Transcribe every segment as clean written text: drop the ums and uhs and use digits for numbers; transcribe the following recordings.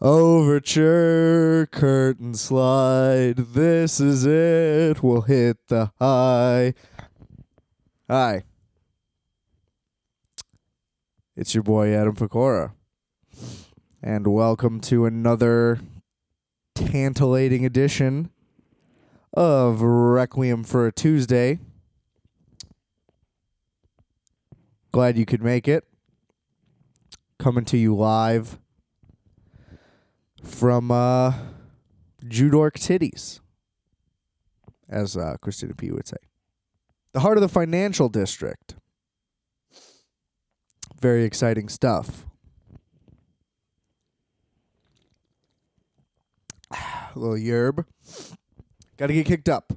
Overture, curtain slide. This is it. We'll hit the high. Hi. It's your boy Adam Pecora. And welcome to another tantalating edition of Requiem for a Tuesday. Glad you could make it. Coming to you live from Judork Titties, as Christina P. would say. The heart of the financial district. Very exciting stuff. A little yerb. Got to get kicked up.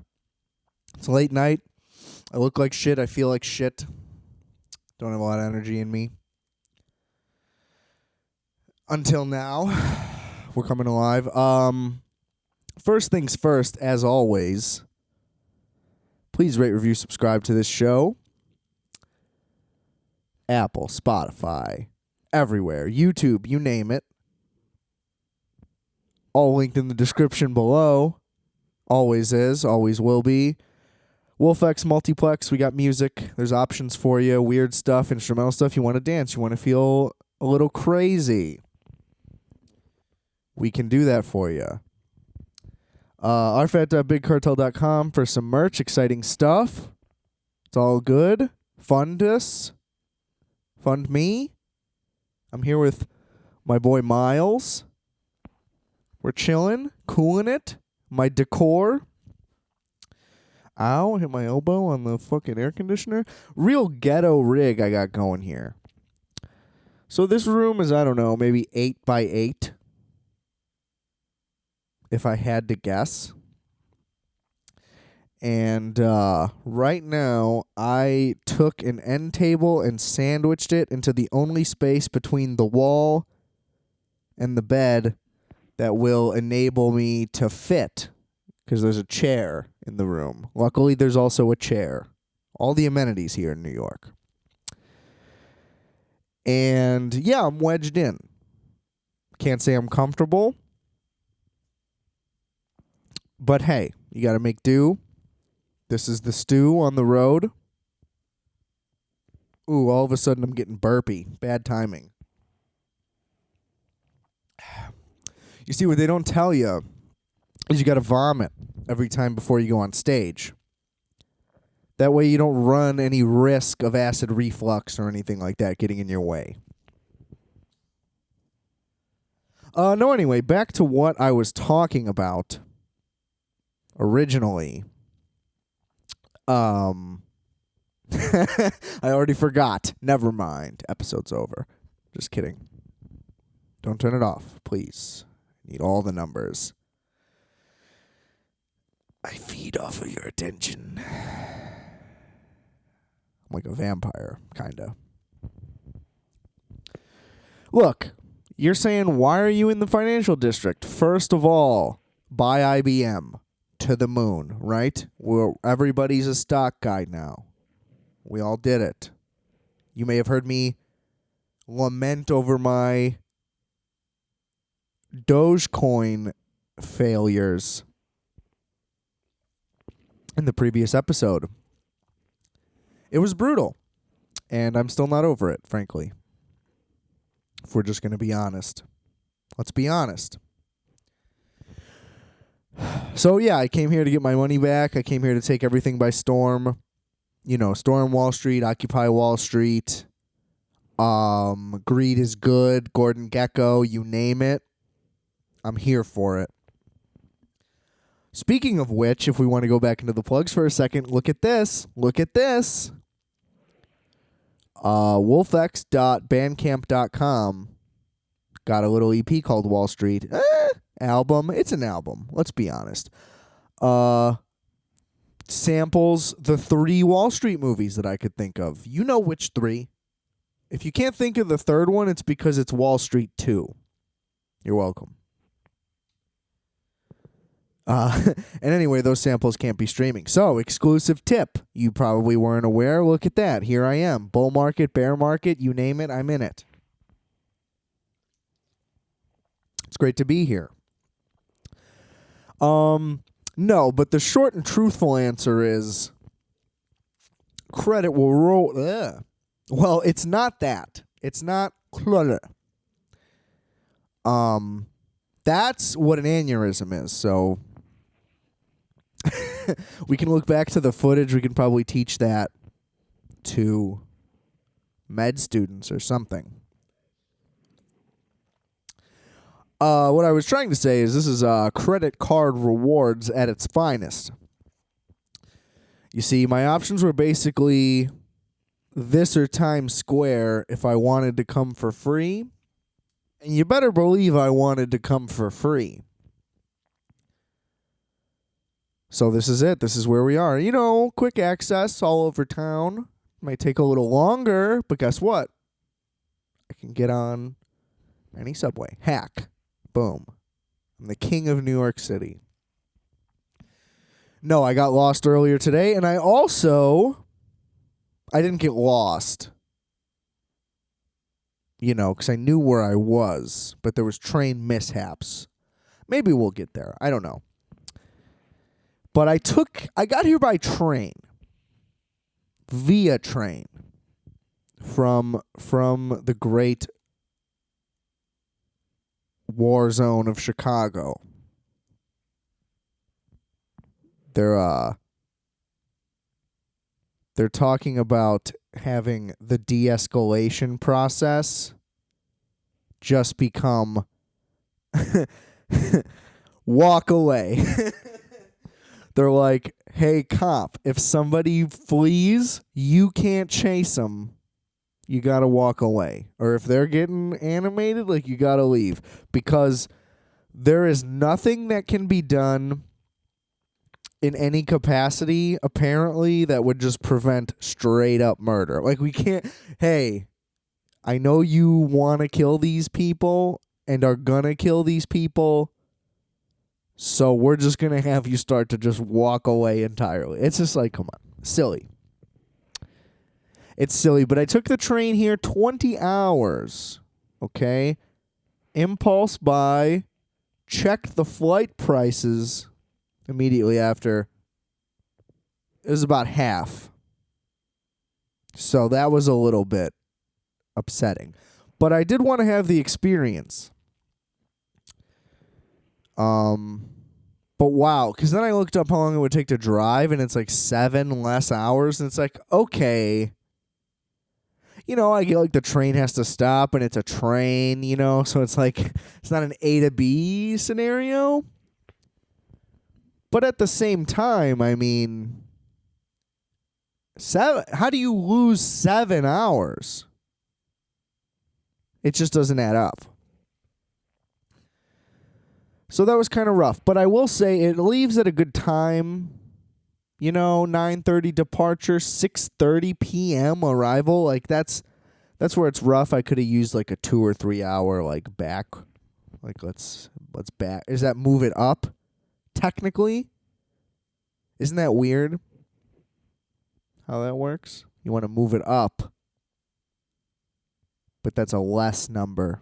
It's a late night. I look like shit. I feel like shit. Don't have a lot of energy in me. Until now. We're coming alive. First things first, as always, please rate, review, subscribe to this show. Apple, Spotify, everywhere. YouTube, you name it. All linked in the description below. Always is, always will be. WolfX Multiplex, we got music. There's options for you. Weird stuff, instrumental stuff. You want to dance. You want to feel a little crazy. We can do that for you. RFAT.bigcartel.com for some merch. Exciting stuff. It's all good. Fund us. Fund me. I'm here with my boy Miles. We're chilling. Cooling it. My decor. Ow, hit my elbow on the fucking air conditioner. Real ghetto rig I got going here. So this room is, I don't know, maybe 8 by 8. If I had to guess. And right now, I took an end table and sandwiched it into the only space between the wall and the bed that will enable me to fit, because there's a chair in the room. Luckily, there's also a chair. All the amenities here in New York. And yeah, I'm wedged in. Can't say I'm comfortable. But hey, you got to make do. This is the stew on the road. Ooh, all of a sudden I'm getting burpy. Bad timing. You see, what they don't tell you is you got to vomit every time before you go on stage. That way you don't run any risk of acid reflux or anything like that getting in your way. Anyway, back to what I was talking about. Originally, I already forgot. Never mind. Episode's over. Just kidding. Don't turn it off, please. I need all the numbers. I feed off of your attention. I'm like a vampire, kinda. Look, you're saying, why are you in the financial district? First of all, buy IBM. To the moon, right? Everybody's a stock guy now. We all did it. You may have heard me lament over my Dogecoin failures in the previous episode. It was brutal, and I'm still not over it, frankly. If we're just going to be honest. Let's be honest. So, yeah, I came here to get my money back. I came here to take everything by storm. You know, storm Wall Street, occupy Wall Street. Greed is good, Gordon Gekko, you name it. I'm here for it. Speaking of which, if we want to go back into the plugs for a second, look at this. Look at this. Wolfx.bandcamp.com got a little EP called Wall Street. Album. It's an album. Let's be honest. Samples the 3 Wall Street movies that I could think of. You know which 3. If you can't think of the third one, it's because it's Wall Street 2. You're welcome. And anyway, those samples can't be streaming. So, exclusive tip. You probably weren't aware. Look at that. Here I am. Bull market, bear market, you name it, I'm in it. It's great to be here. No, but the short and truthful answer is credit will roll. Well, it's not that. It's not credit. That's what an aneurysm is. So we can look back to the footage. We can probably teach that to med students or something. What I was trying to say is this is credit card rewards at its finest. You see, my options were basically this or Times Square if I wanted to come for free. And you better believe I wanted to come for free. So this is it. This is where we are. You know, quick access all over town. Might take a little longer, but guess what? I can get on any subway. Hack. Boom. I'm the king of New York City. No, I got lost earlier today, and I didn't get lost. You know, because I knew where I was, but there was train mishaps. Maybe we'll get there. I don't know. But I got here by train. Via train. From the great war zone of Chicago. They're talking about having the de-escalation process just become walk away. They're like, hey, cop, if somebody flees, you can't chase them. You got to walk away. Or if they're getting animated, like, you got to leave. Because there is nothing that can be done in any capacity, apparently, that would just prevent straight up murder. Like, we can't, hey, I know you want to kill these people and are gonna kill these people, so we're just gonna have you start to just walk away entirely. It's just like, come on, silly. It's silly, but I took the train here 20 hours, okay? Impulse buy, checked the flight prices immediately after. It was about half. So that was a little bit upsetting. But I did want to have the experience. But wow, because then I looked up how long it would take to drive, and it's like 7 less hours, and it's like, okay. You know, I get like the train has to stop, and it's a train, you know, so it's like, it's not an A to B scenario. But at the same time, I mean, how do you lose 7 hours? It just doesn't add up. So that was kind of rough. But I will say it leaves at a good time. You know, 9:30 departure, 6:30 p.m. arrival. Like, that's where it's rough. I could have used like a 2 or 3 hour like back. Like, let's back. Is that move it up? Technically? Isn't that weird? How that works? You want to move it up. But that's a less number.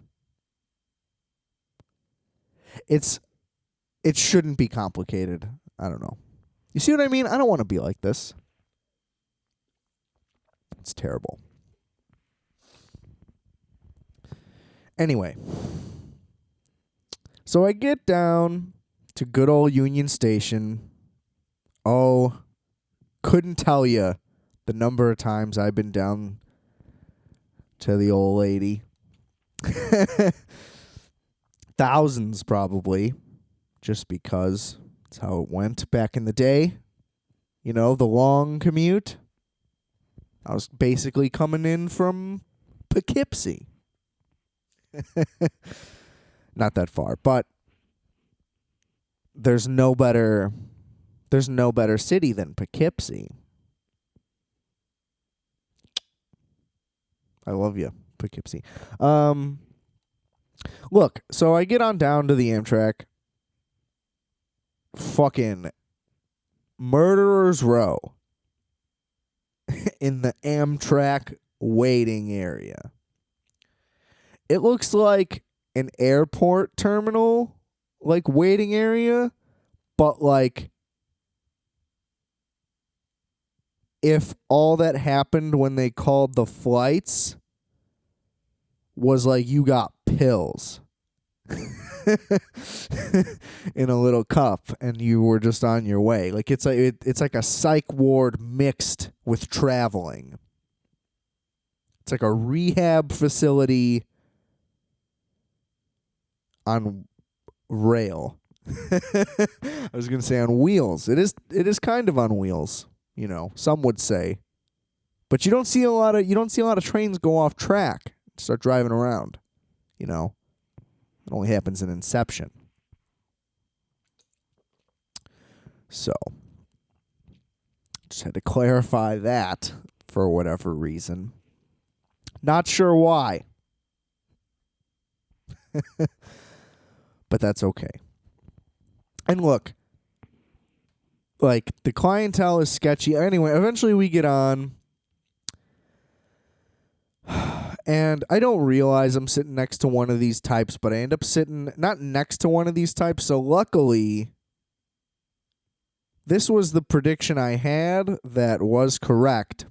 It shouldn't be complicated. I don't know. You see what I mean? I don't want to be like this. It's terrible. Anyway. So I get down to good old Union Station. Oh, couldn't tell you the number of times I've been down to the old lady. Thousands, probably. Just because it's how it went back in the day. You know, the long commute. I was basically coming in from Poughkeepsie. Not that far, but there's no better city than Poughkeepsie. I love you, Poughkeepsie. Look, so I get on down to the Amtrak. Fucking Murderer's Row. In the Amtrak waiting area. It looks like an airport terminal, like, waiting area, but, like, if all that happened when they called the flights was, like, you got pills in a little cup and you were just on your way. Like, it's like a psych ward mixed with traveling. It's like a rehab facility on rail. I was going to say on wheels. It is kind of on wheels, you know. Some would say. But you don't see a lot of trains go off track, start driving around, you know. It only happens in Inception. So, just had to clarify that for whatever reason. Not sure why. But that's okay. And look, like, the clientele is sketchy. Anyway, eventually we get on. And I don't realize I'm sitting next to one of these types, but I end up sitting not next to one of these types. So luckily, this was the prediction I had that was correct.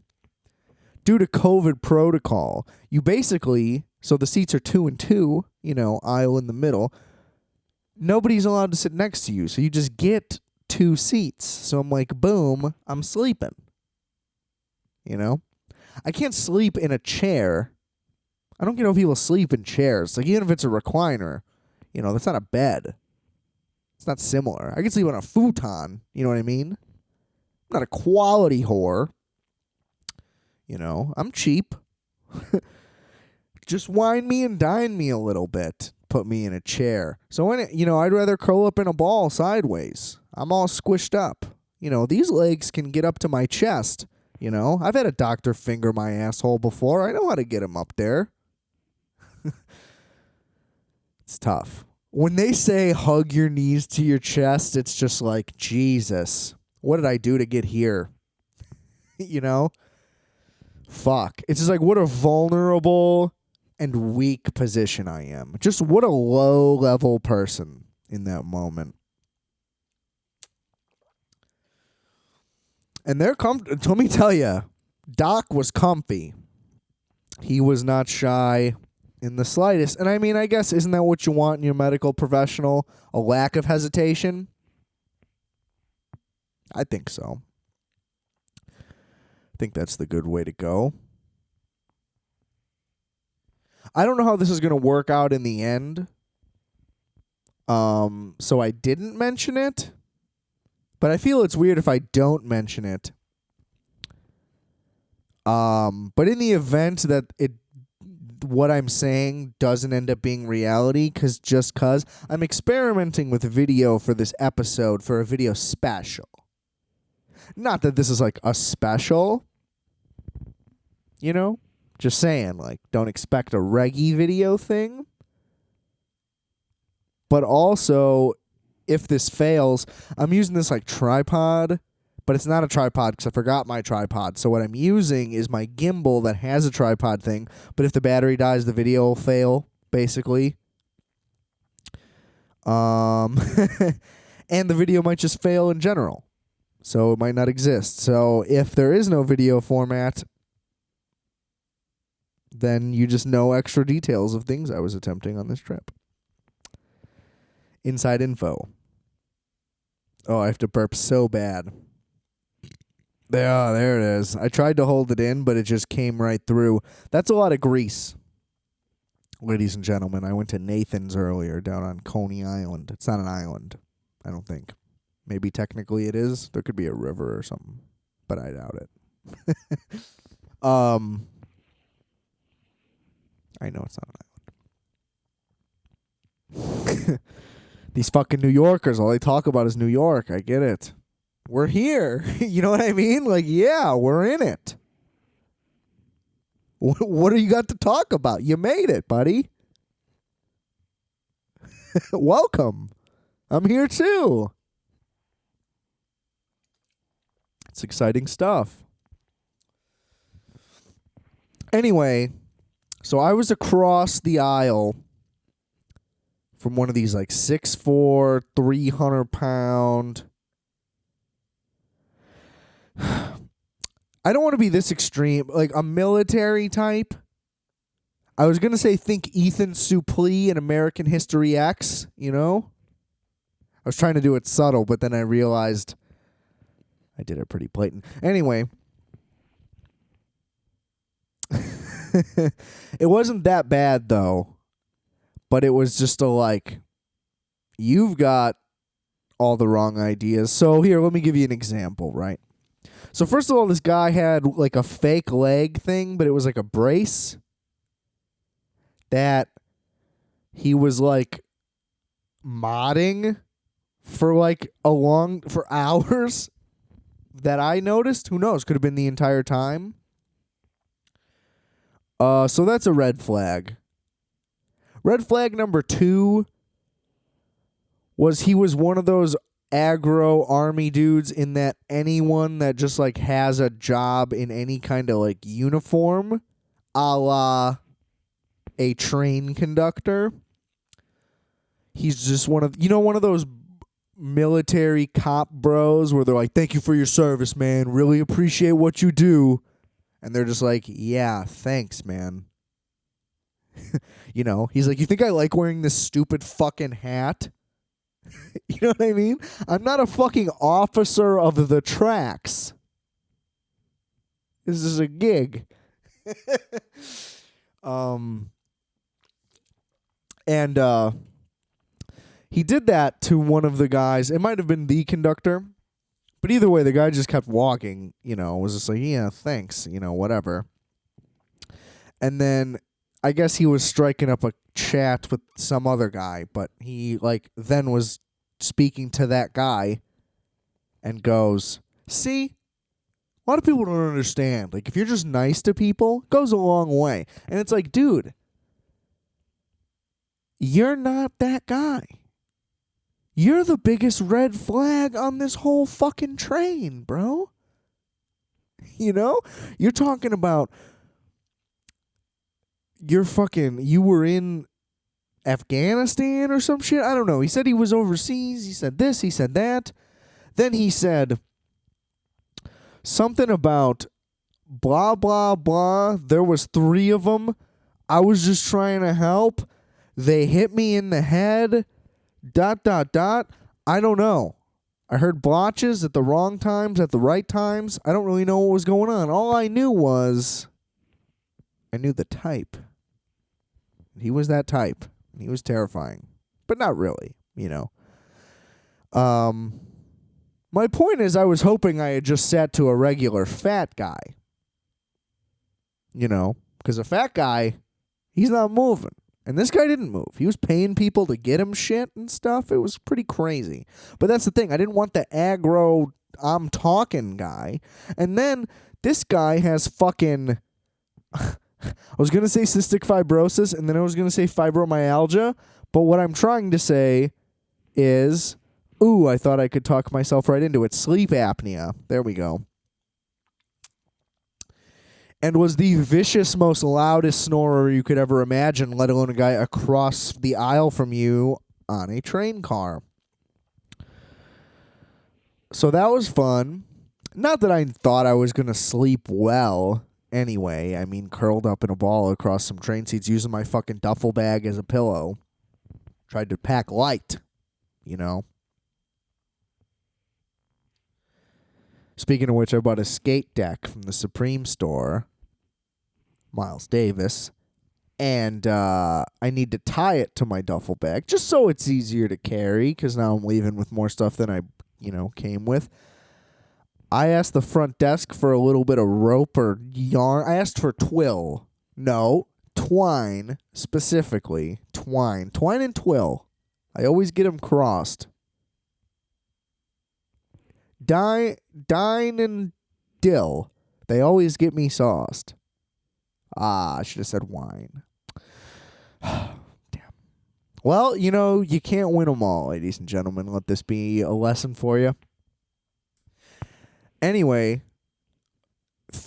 Due to COVID protocol, you basically, so the seats are 2 and 2, you know, aisle in the middle. Nobody's allowed to sit next to you, so you just get 2 seats. So I'm like, boom, I'm sleeping. You know? I can't sleep in a chair. I don't get how people sleep in chairs. Like, even if it's a recliner, you know, that's not a bed. It's not similar. I can sleep on a futon, you know what I mean? I'm not a quality whore. You know, I'm cheap. Just wine me and dine me a little bit. Put me in a chair. So, I'd rather curl up in a ball sideways. I'm all squished up. You know, these legs can get up to my chest. You know, I've had a doctor finger my asshole before. I know how to get him up there. It's tough. When they say hug your knees to your chest, it's just like, Jesus, what did I do to get here? You know? Fuck. It's just like, what a vulnerable and weak position I am. Just what a low-level person in that moment. And they're let me tell you, Doc was comfy. He was not shy in the slightest. And I mean, I guess, isn't that what you want in your medical professional? A lack of hesitation? I think so. I think that's the good way to go. I don't know how this is going to work out in the end. So I didn't mention it. But I feel it's weird if I don't mention it. But in the event that what I'm saying doesn't end up being reality, just cause I'm experimenting with video for this episode for a video special. Not that this is like a special, you know? Just saying, like, don't expect a reggae video thing. But also, if this fails, I'm using this like tripod, but it's not a tripod because I forgot my tripod. So what I'm using is my gimbal that has a tripod thing, but if the battery dies, the video will fail, basically. And the video might just fail in general. So it might not exist. So if there is no video format, then you just know extra details of things I was attempting on this trip. Inside info. Oh, I have to burp so bad. There it is. I tried to hold it in, but it just came right through. That's a lot of grease. Ladies and gentlemen, I went to Nathan's earlier down on Coney Island. It's not an island, I don't think. Maybe technically it is. There could be a river or something, but I doubt it. I know it's not an island. These fucking New Yorkers, all they talk about is New York. I get it. We're here. You know what I mean? Like, yeah, we're in it. What do you got to talk about? You made it, buddy. Welcome. I'm here too. It's exciting stuff. Anyway, so I was across the aisle from one of these like 6'4", 300-pound. I don't want to be this extreme, like a military type. I was going to say think Ethan Suplee in American History X, you know? I was trying to do it subtle, but then I realized I did it pretty blatant. Anyway, it wasn't that bad, though. But it was just you've got all the wrong ideas. So here, let me give you an example, right? So first of all, this guy had like a fake leg thing, but it was like a brace that he was like modding for for hours that I noticed. Who knows? Could have been the entire time. So that's a red flag. Red flag number 2 was he was one of those aggro army dudes in that anyone that just like has a job in any kind of like uniform, a la a train conductor. He's just one of those military cop bros where they're like, thank you for your service, man. Really appreciate what you do. And they're just like, yeah, thanks, man. He's like, you think I like wearing this stupid fucking hat? You know what I mean? I'm not a fucking officer of the tracks. This is a gig. And he did that to one of the guys. It might have been the conductor. But either way, the guy just kept walking, was just like, yeah, thanks, whatever. And then I guess he was striking up a chat with some other guy, but he then was speaking to that guy and goes, see, a lot of people don't understand. Like, if you're just nice to people, it goes a long way. And it's like, dude, you're not that guy. You're the biggest red flag on this whole fucking train, bro. You're talking about you were in Afghanistan or some shit. I don't know. He said he was overseas. He said this. He said that. Then he said something about blah, blah, blah. There was 3 of them. I was just trying to help. They hit me in the head. ... I don't know. I heard blotches at the wrong times, at the right times. I don't really know what was going on. All I knew was I knew the type. He was that type. He was terrifying. But not really, My point is I was hoping I had just sat to a regular fat guy. Because a fat guy, he's not moving. And this guy didn't move. He was paying people to get him shit and stuff. It was pretty crazy. But that's the thing. I didn't want the aggro, I'm talking guy. And then this guy has fucking... I was going to say cystic fibrosis, and then I was going to say fibromyalgia. But what I'm trying to say is... Ooh, I thought I could talk myself right into it. Sleep apnea. There we go. And was the vicious, most loudest snorer you could ever imagine, let alone a guy across the aisle from you on a train car. So that was fun. Not that I thought I was going to sleep well anyway. I mean, curled up in a ball across some train seats using my fucking duffel bag as a pillow. Tried to pack light, Speaking of which, I bought a skate deck from the Supreme store. Miles Davis, and I need to tie it to my duffel bag just so it's easier to carry because now I'm leaving with more stuff than I, came with. I asked the front desk for a little bit of rope or yarn. I asked for twill. No, twine specifically. Twine and twill. I always get them crossed. Dine and dill. They always get me sauced. I should have said wine. Damn. Well, you can't win them all, ladies and gentlemen. Let this be a lesson for you. Anyway,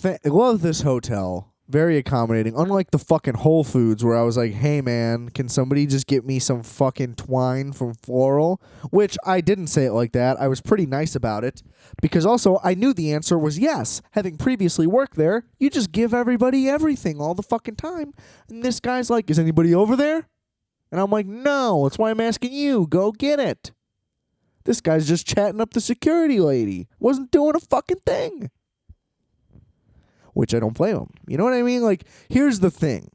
I love this hotel. Very accommodating. Unlike the fucking Whole Foods where I was like, hey man, can somebody just get me some fucking twine from Floral? Which I didn't say it like that. I was pretty nice about it. Because also I knew the answer was yes. Having previously worked there, you just give everybody everything all the fucking time. And this guy's like, is anybody over there? And I'm like, no, that's why I'm asking you. Go get it. This guy's just chatting up the security lady. Wasn't doing a fucking thing. Which I don't blame him. You know what I mean? Like, here's the thing.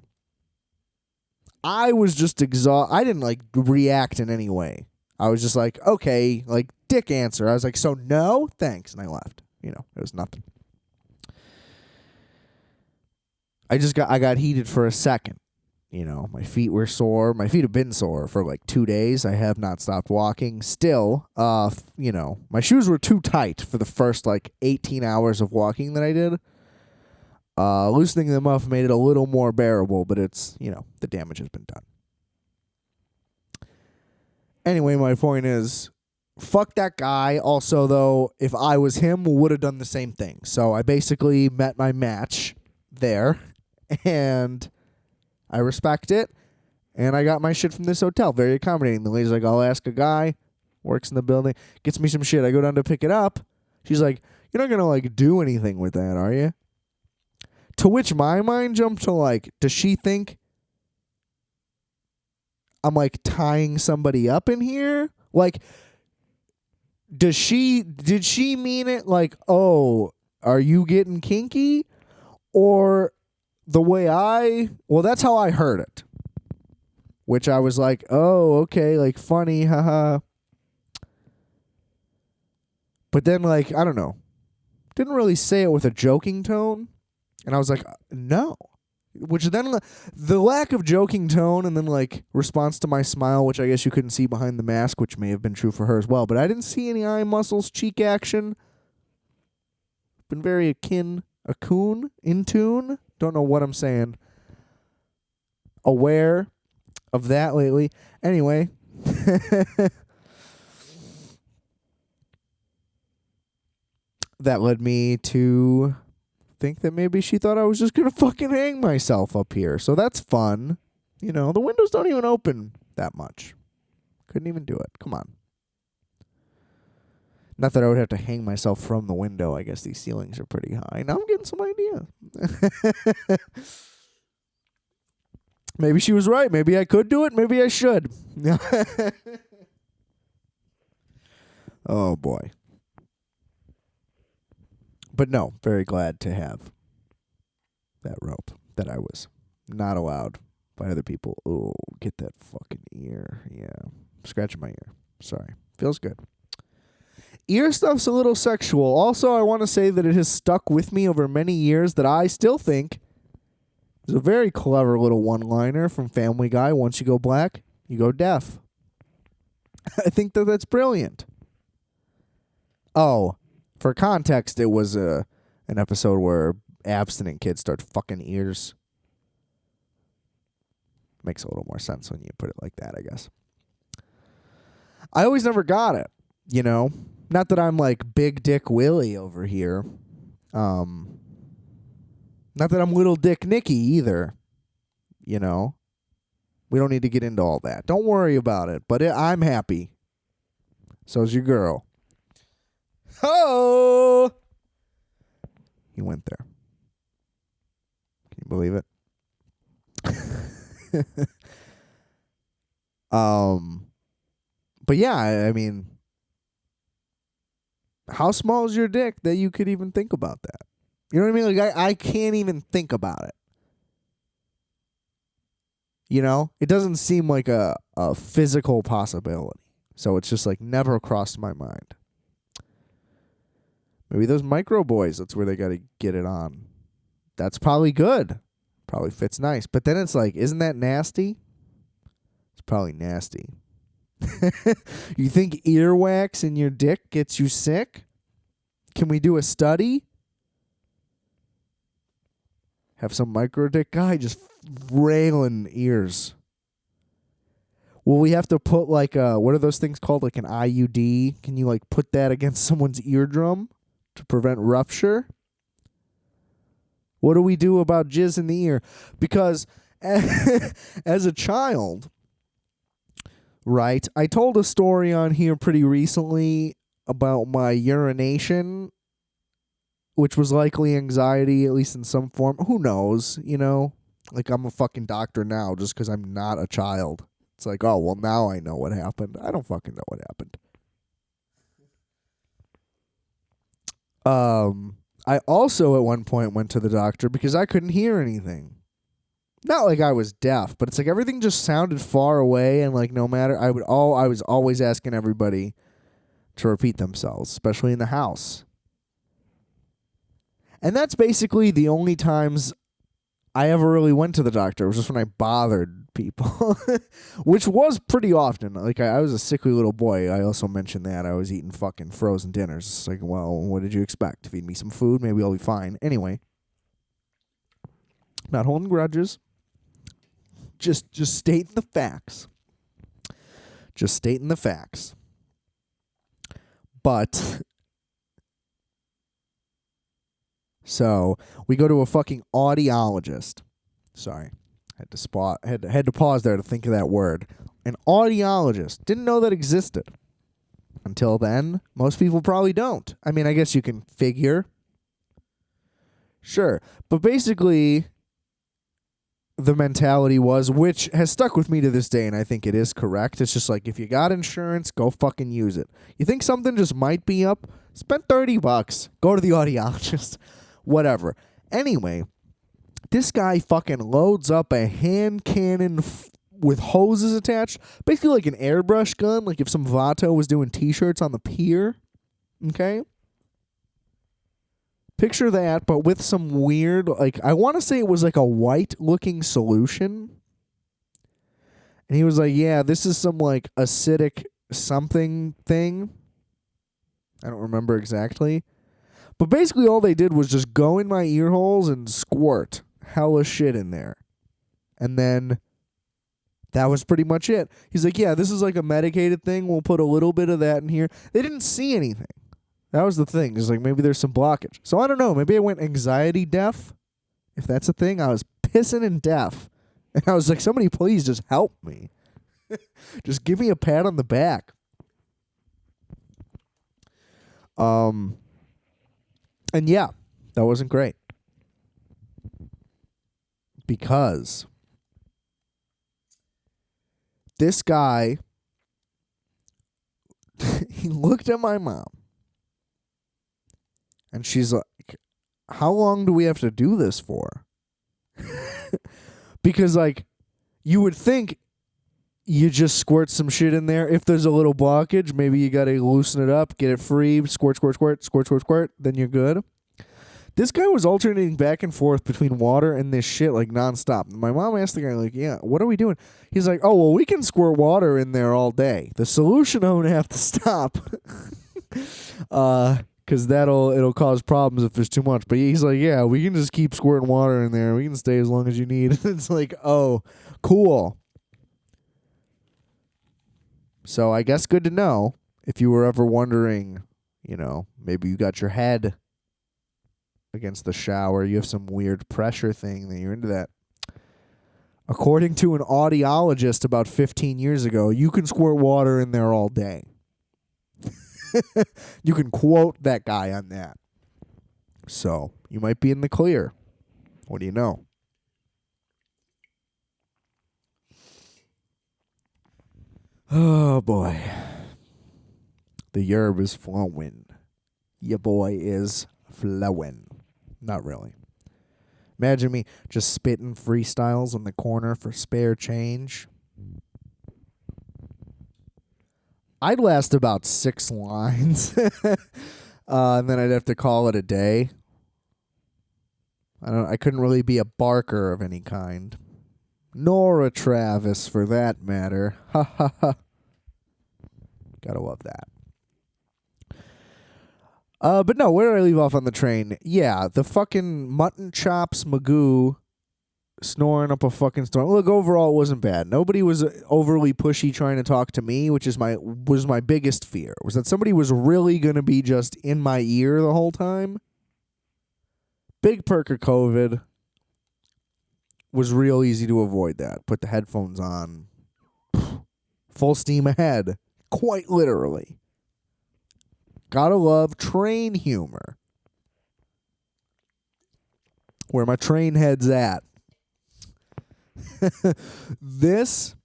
I was just exhausted. I didn't, like, react in any way. I was just like, okay, like, dick answer. I was like, so no? Thanks. And I left. You know, it was nothing. I got heated for a second. You know, my feet were sore. My feet have been sore for, like, 2 days. I have not stopped walking. Still, you know, my shoes were too tight for the first, like, 18 hours of walking that I did. Loosening them up made it a little more bearable, but it's, you know, the damage has been done. Anyway, my point is, fuck that guy. Also, though, if I was him, would have done the same thing. So I basically met my match there, and I respect it, and I got my shit from this hotel. Very accommodating. The lady's like, I'll ask a guy, works in the building, gets me some shit. I go down to pick it up. She's like, you're not going to, like, do anything with that, are you? To which my mind jumped to, like, does she think I'm, like, tying somebody up in here? Like, did she mean it like, oh, are you getting kinky? Or the way well, that's how I heard it. Which I was like, oh, okay, like, funny, haha. But then, like, I don't know. Didn't really say it with a joking tone. And I was like, no. Which then, the lack of joking tone and then, like, response to my smile, which I guess you couldn't see behind the mask, which may have been true for her as well. But I didn't see any eye muscles, cheek action. Been very in tune. Don't know what I'm saying. Aware of that lately. Anyway. That led me to think that maybe she thought I was just going to fucking hang myself up here. So that's fun. You know, the windows don't even open that much. Couldn't even do it. Come on. Not that I would have to hang myself from the window. I guess these ceilings are pretty high. Now I'm getting some idea. Maybe she was right. Maybe I could do it. Maybe I should. Oh, boy. But no, very glad to have that rope that I was not allowed by other people. Oh, get that fucking ear. Yeah. Scratching my ear. Sorry. Feels good. Ear stuff's a little sexual. Also, I want to say that it has stuck with me over many years that I still think is a very clever little one-liner from Family Guy. Once you go black, you go deaf. I think that that's brilliant. Oh, for context, it was an episode where abstinent kids start fucking ears. Makes a little more sense when you put it like that, I guess. I always never got it, you know? Not that I'm like Big Dick Willie over here. Not that I'm Little Dick Nicky either, you know? We don't need to get into all that. Don't worry about it, but I'm happy. So's your girl. Oh! He went there. Can you believe it? But yeah, I mean, how small is your dick that you could even think about that? You know what I mean? Like, I can't even think about it. You know? It doesn't seem like a physical possibility. So it's just like never crossed my mind. Maybe those micro boys, that's where they got to get it on. That's probably good. Probably fits nice. But then it's like, isn't that nasty? It's probably nasty. You think earwax in your dick gets you sick? Can we do a study? Have some micro dick guy just railing ears. Will we have to put like what are those things called? Like an IUD? Can you like put that against someone's eardrum to prevent rupture? What do we do about jizz in the ear? Because as a child, right, I told a story on here pretty recently about my urination, which was likely anxiety, at least in some form. Who knows, you know? Like, I'm a fucking doctor now just because I'm not a child. It's like, oh, well, now I know what happened. I don't fucking know what happened. I also at one point went to the doctor because I couldn't hear anything. Not like I was deaf, but it's like everything just sounded far away, and like no matter I was always asking everybody to repeat themselves, especially in the house. And that's basically the only times I ever really went to the doctor. It was just when I bothered people, which was pretty often. Like, I was a sickly little boy. I also mentioned that. I was eating fucking frozen dinners. It's like, well, what did you expect? Feed me some food, maybe I'll be fine. Anyway, not holding grudges. Just stating the facts. Just stating the facts. But so we go to a fucking audiologist. Sorry, had to pause there to think of that word. An audiologist. Didn't know that existed. Until then, most people probably don't. I mean, I guess you can figure. Sure, but basically, the mentality was, which has stuck with me to this day, and I think it is correct. It's just like, if you got insurance, go fucking use it. You think something just might be up? Spend $30. Go to the audiologist. Whatever. Anyway, this guy fucking loads up a hand cannon with hoses attached. Basically like an airbrush gun, like if some Vato was doing t-shirts on the pier. Okay? Picture that, but with some weird, like, I want to say it was like a white-looking solution. And he was like, yeah, this is some, like, acidic something thing. I don't remember exactly. But basically all they did was just go in my ear holes and squirt hella shit in there. And then that was pretty much it. He's like, yeah, this is like a medicated thing. We'll put a little bit of that in here. They didn't see anything. That was the thing. It's like, maybe there's some blockage. So I don't know. Maybe I went anxiety deaf. If that's a thing, I was pissing and deaf. And I was like, somebody please just help me. Just give me a pat on the back. And yeah, that wasn't great. Because this guy, he looked at my mom. And she's like, how long do we have to do this for? Because, like, you would think you just squirt some shit in there. If there's a little blockage, maybe you got to loosen it up, get it free, squirt, then you're good. This guy was alternating back and forth between water and this shit, like, nonstop. My mom asked the guy, like, yeah, what are we doing? He's like, oh, well, we can squirt water in there all day. The solution, I'm going to have to stop. Because it'll cause problems if there's too much. But he's like, yeah, we can just keep squirting water in there. We can stay as long as you need. It's like, oh, cool. So I guess good to know if you were ever wondering, you know, maybe you got your head against the shower. You have some weird pressure thing that you're into that. According to an audiologist about 15 years ago, you can squirt water in there all day. You can quote that guy on that. So, you might be in the clear. What do you know? Oh, boy. The yerb is flowing. Your boy is flowing. Not really. Imagine me just spitting freestyles on the corner for spare change. I'd last about 6 lines, and then I'd have to call it a day. I couldn't really be a barker of any kind, nor a Travis for that matter. Ha ha ha. Gotta love that. But no, where did I leave off on the train? Yeah, the fucking mutton chops Magoo snoring up a fucking storm. Look, overall, it wasn't bad. Nobody was overly pushy trying to talk to me, which is was my biggest fear, was that somebody was really going to be just in my ear the whole time. Big perk of COVID was real easy to avoid that. Put the headphones on. Full steam ahead. Quite literally. Gotta love train humor. Where my train head's at. This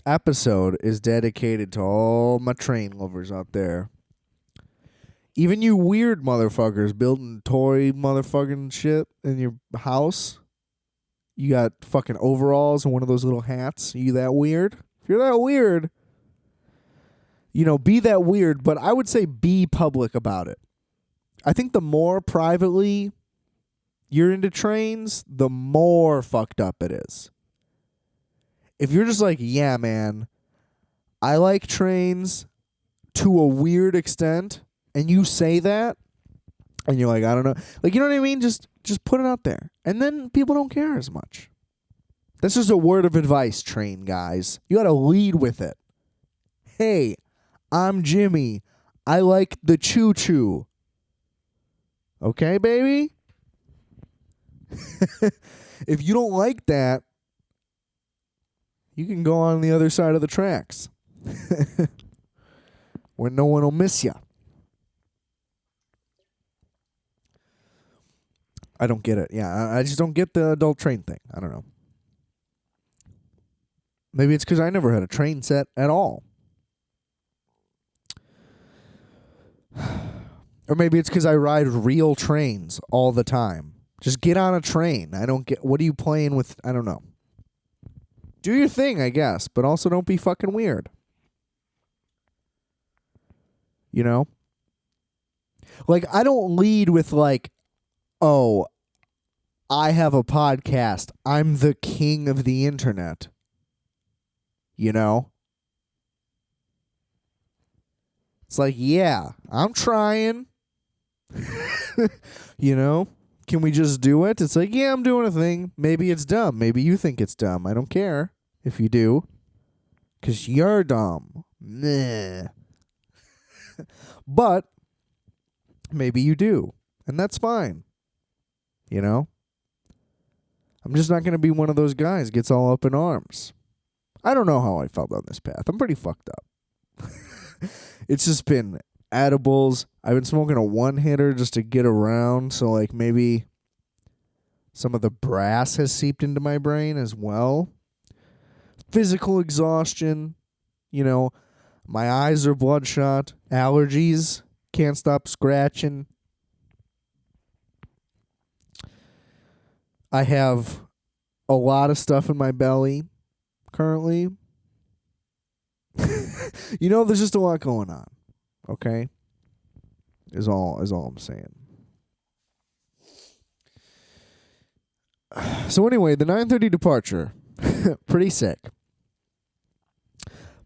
episode is dedicated to all my train lovers out there. Even you weird motherfuckers building toy motherfucking shit in your house. You got fucking overalls and one of those little hats. Are you that weird? If you're that weird, be that weird, but I would say be public about it. I think the more privately you're into trains, the more fucked up it is. If you're just like, yeah, man, I like trains to a weird extent, and you say that, and you're like, I don't know. Like, you know what I mean? Just put it out there. And then people don't care as much. That's just a word of advice, train guys. You got to lead with it. Hey, I'm Jimmy. I like the choo-choo. Okay, baby? If you don't like that, you can go on the other side of the tracks. Where no one will miss you. I don't get it. Yeah, I just don't get the adult train thing. I don't know. Maybe it's because I never had a train set at all. Or maybe it's because I ride real trains all the time. Just get on a train. I don't get... What are you playing with? I don't know. Do your thing, I guess. But also don't be fucking weird. You know? Like, I don't lead with like, oh, I have a podcast. I'm the king of the internet. You know? It's like, yeah, I'm trying. You know? Can we just do it? It's like, yeah, I'm doing a thing. Maybe it's dumb. Maybe you think it's dumb. I don't care if you do. Because you're dumb. Meh. But maybe you do. And that's fine. You know? I'm just not going to be one of those guys gets all up in arms. I don't know how I felt on this path. I'm pretty fucked up. It's just been edibles. I've been smoking a one-hitter just to get around. So, like, maybe some of the brass has seeped into my brain as well. Physical exhaustion. You know, my eyes are bloodshot. Allergies. Can't stop scratching. I have a lot of stuff in my belly currently. You know, there's just a lot going on. Okay? Is all I'm saying. So anyway, the 9:30 departure. Pretty sick.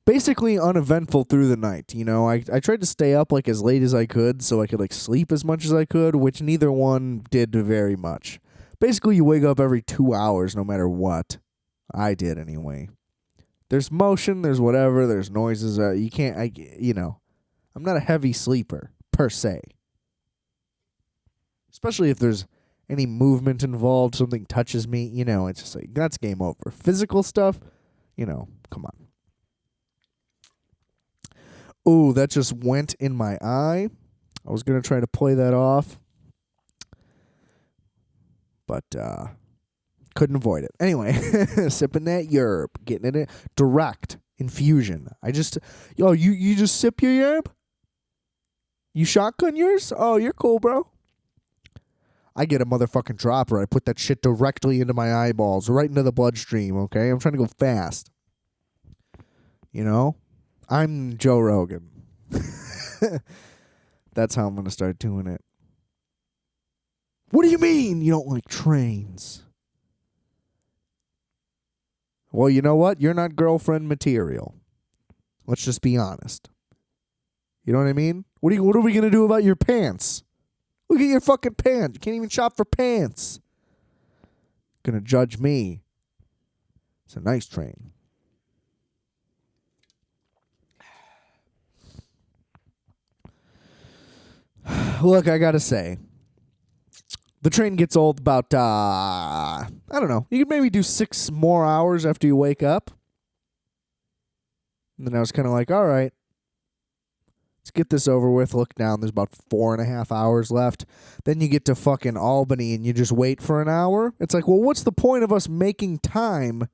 Basically uneventful through the night. You know, I tried to stay up like as late as I could so I could like sleep as much as I could, which neither one did very much. Basically, you wake up every 2 hours no matter what. I did anyway. There's motion, there's whatever, there's noises. You can't, I'm not a heavy sleeper, per se. Especially if there's any movement involved, something touches me, it's just like, that's game over. Physical stuff, come on. Ooh, that just went in my eye. I was going to try to play that off. But, couldn't avoid it. Anyway, sipping that yerb, getting it in direct infusion. You just sip your yerb? You shotgun yours? Oh, you're cool, bro. I get a motherfucking dropper. I put that shit directly into my eyeballs, right into the bloodstream, okay? I'm trying to go fast. You know? I'm Joe Rogan. That's how I'm going to start doing it. What do you mean you don't like trains? Well, you know what? You're not girlfriend material. Let's just be honest. You know what I mean? What are we going to do about your pants? Look at your fucking pants. You can't even shop for pants. Gonna judge me. It's a nice train. Look, I gotta say, The train gets old about, I don't know. You could maybe do 6 more hours after you wake up. And then I was kind of like, all right, let's get this over with. Look down. There's about 4.5 hours left. Then you get to fucking Albany and you just wait for an hour. It's like, well, what's the point of us making time?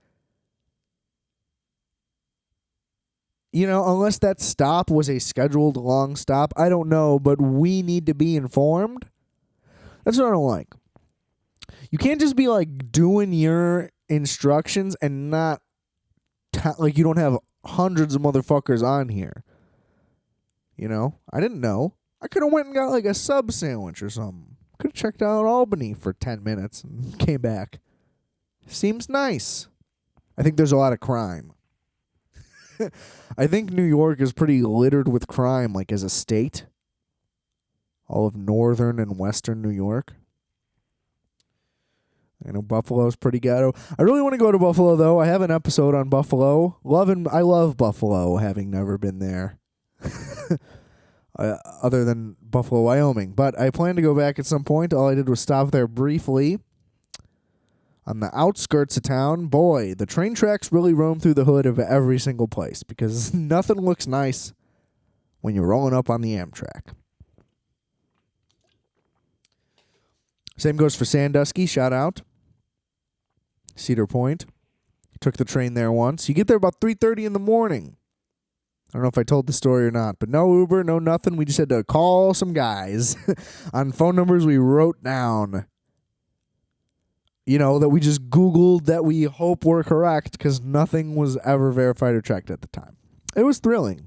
You know, unless that stop was a scheduled long stop. I don't know, but we need to be informed. That's what I don't like. You can't just be like doing your instructions and not, like you don't have hundreds of motherfuckers on here. You know, I didn't know. I could have went and got like a sub sandwich or something. Could have checked out Albany for 10 minutes and came back. Seems nice. I think there's a lot of crime. I think New York is pretty littered with crime, like as a state. All of northern and western New York. I know Buffalo's pretty ghetto. I really want to go to Buffalo, though. I have an episode on Buffalo. I love Buffalo, having never been there. Other than Buffalo, Wyoming. But I plan to go back at some point. All I did was stop there briefly. On the outskirts of town, boy, the train tracks really roam through the hood of every single place because nothing looks nice when you're rolling up on the Amtrak. Same goes for Sandusky. Shout out. Cedar Point. Took the train there once. You get there about 3:30 in the morning. I don't know if I told the story or not, but no Uber, no nothing. We just had to call some guys on phone numbers we wrote down. You know, that we just Googled that we hope were correct because nothing was ever verified or checked at the time. It was thrilling.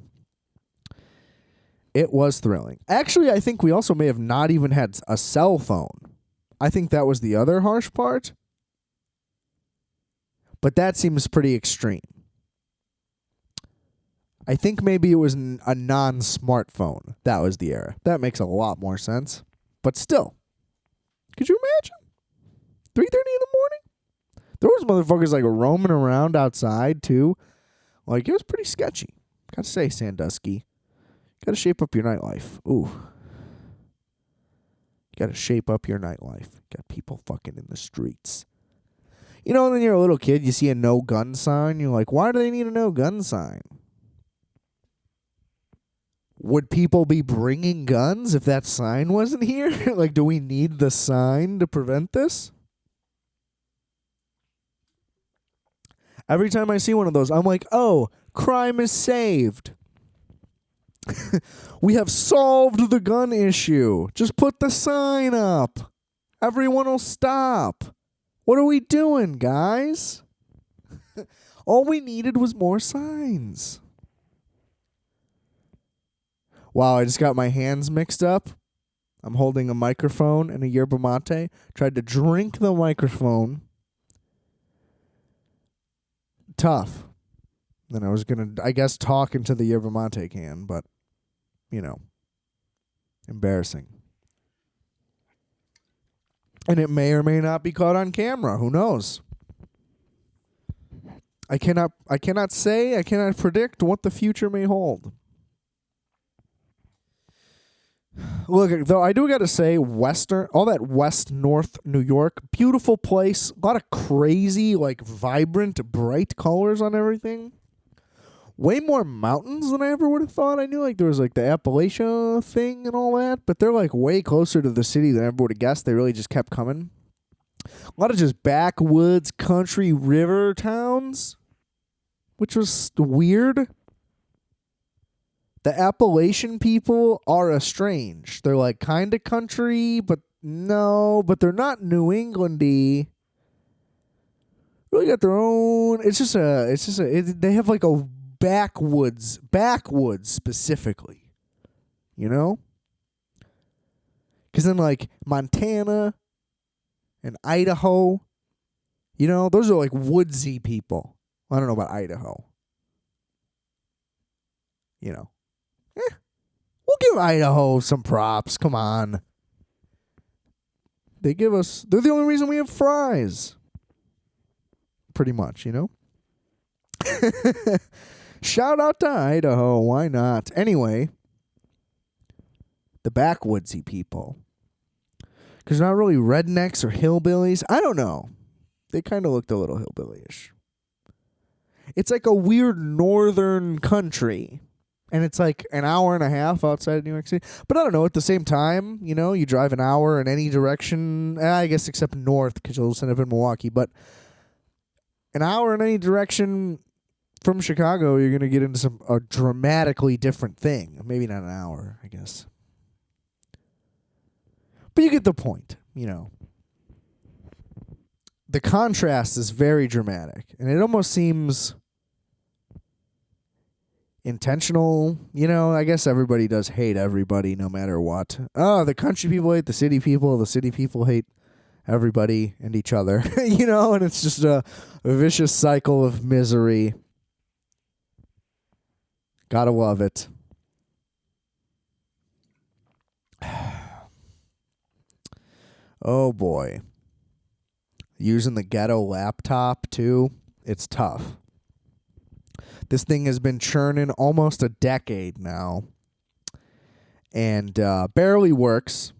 It was thrilling. Actually, I think we also may have not even had a cell phone. I think that was the other harsh part. But that seems pretty extreme. I think maybe it was a non-smartphone. That was the era. That makes a lot more sense. But still, could you imagine? 3:30 in the morning? There was motherfuckers like roaming around outside too. Like, it was pretty sketchy. Gotta say, Sandusky. Gotta shape up your nightlife. Ooh. Gotta shape up your nightlife. Got people fucking in the streets. You know, when you're a little kid, you see a no gun sign. You're like, why do they need a no gun sign? Would people be bringing guns if that sign wasn't here? Like, do we need the sign to prevent this? Every time I see one of those, I'm like, oh, crime is saved. We have solved the gun issue. Just put the sign up. Everyone will stop. What are we doing, guys? All we needed was more signs. Wow, I just got my hands mixed up. I'm holding a microphone and a yerba mate. Tried to drink the microphone. Tough. Then I was going to, I guess, talk into the yerba mate can, but, you know, embarrassing. And it may or may not be caught on camera. Who knows? I cannot say, I cannot predict what the future may hold. Look, though, I do got to say, all that West North New York, beautiful place. A lot of crazy, like, vibrant, bright colors on everything. Way more mountains than I ever would have thought. I knew, like, there was, like, the Appalachia thing and all that, but they're, like, way closer to the city than I ever would have guessed. They really just kept coming. A lot of just backwoods, country, river towns, which was weird. The Appalachian people are estranged. They're like kind of country, but they're not New Englandy. Really got their own. They have like a backwoods specifically, you know? Because then like Montana and Idaho, you know, those are like woodsy people. I don't know about Idaho. You know. We'll give Idaho some props. Come on. They're the only reason we have fries. Pretty much, you know? Shout out to Idaho. Why not? Anyway, the backwoodsy people. Because not really rednecks or hillbillies. I don't know. They kind of looked a little hillbilly-ish. It's like a weird northern country. And it's like an hour and a half outside of New York City. But I don't know, at the same time, you drive an hour in any direction. I guess except north, because you'll end up in Milwaukee. But an hour in any direction from Chicago, you're going to get into a dramatically different thing. Maybe not an hour, I guess. But you get the point, The contrast is very dramatic. And it almost seems intentional. I guess everybody does hate everybody no matter what. Oh, the country people hate the city people hate everybody and each other, and it's just a vicious cycle of misery. Gotta love it. Oh boy. Using the ghetto laptop too, it's tough. This thing has been churning almost a decade now. And barely works.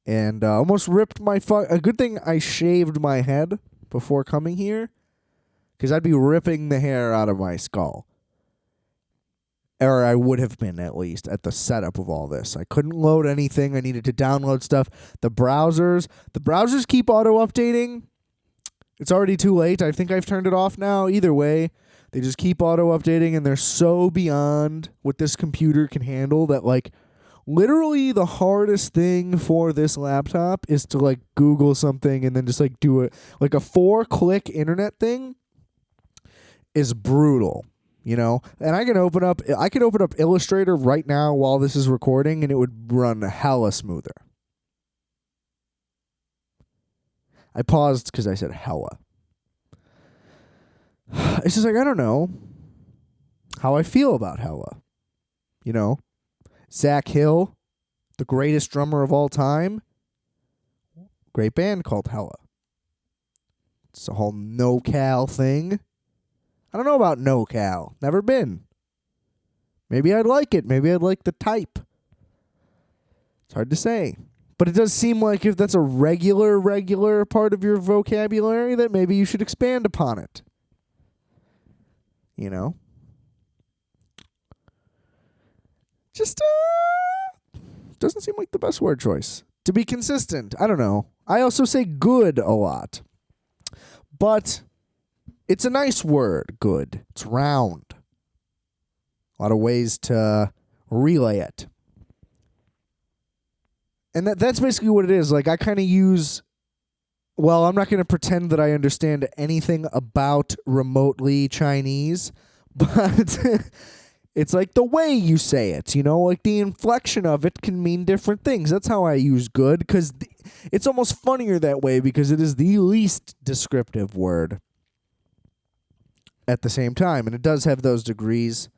And almost ripped my a good thing I shaved my head before coming here. Because I'd be ripping the hair out of my skull. Or I would have been, at least, at the setup of all this. I couldn't load anything. I needed to download stuff. The browsers keep auto-updating. It's already too late. I think I've turned it off now. Either way, they just keep auto-updating, and they're so beyond what this computer can handle that, literally the hardest thing for this laptop is to, Google something and then just, do it. A 4-click internet thing is brutal, And I can open up Illustrator right now while this is recording, and it would run hella smoother. I paused because I said hella. It's just I don't know how I feel about hella. Zach Hill, the greatest drummer of all time. Great band called Hella. It's a whole no-cal thing. I don't know about no-cal. Never been. Maybe I'd like it. Maybe I'd like the type. It's hard to say. But it does seem like if that's a regular part of your vocabulary, that maybe you should expand upon it. Just doesn't seem like the best word choice. To be consistent, I don't know. I also say good a lot. But it's a nice word, good. It's round. A lot of ways to relay it. And that's basically what it is. I kind of use... Well, I'm not going to pretend that I understand anything about remotely Chinese, but it's the way you say it, the inflection of it can mean different things. That's how I use good, because it's almost funnier that way because it is the least descriptive word at the same time, and it does have those degrees.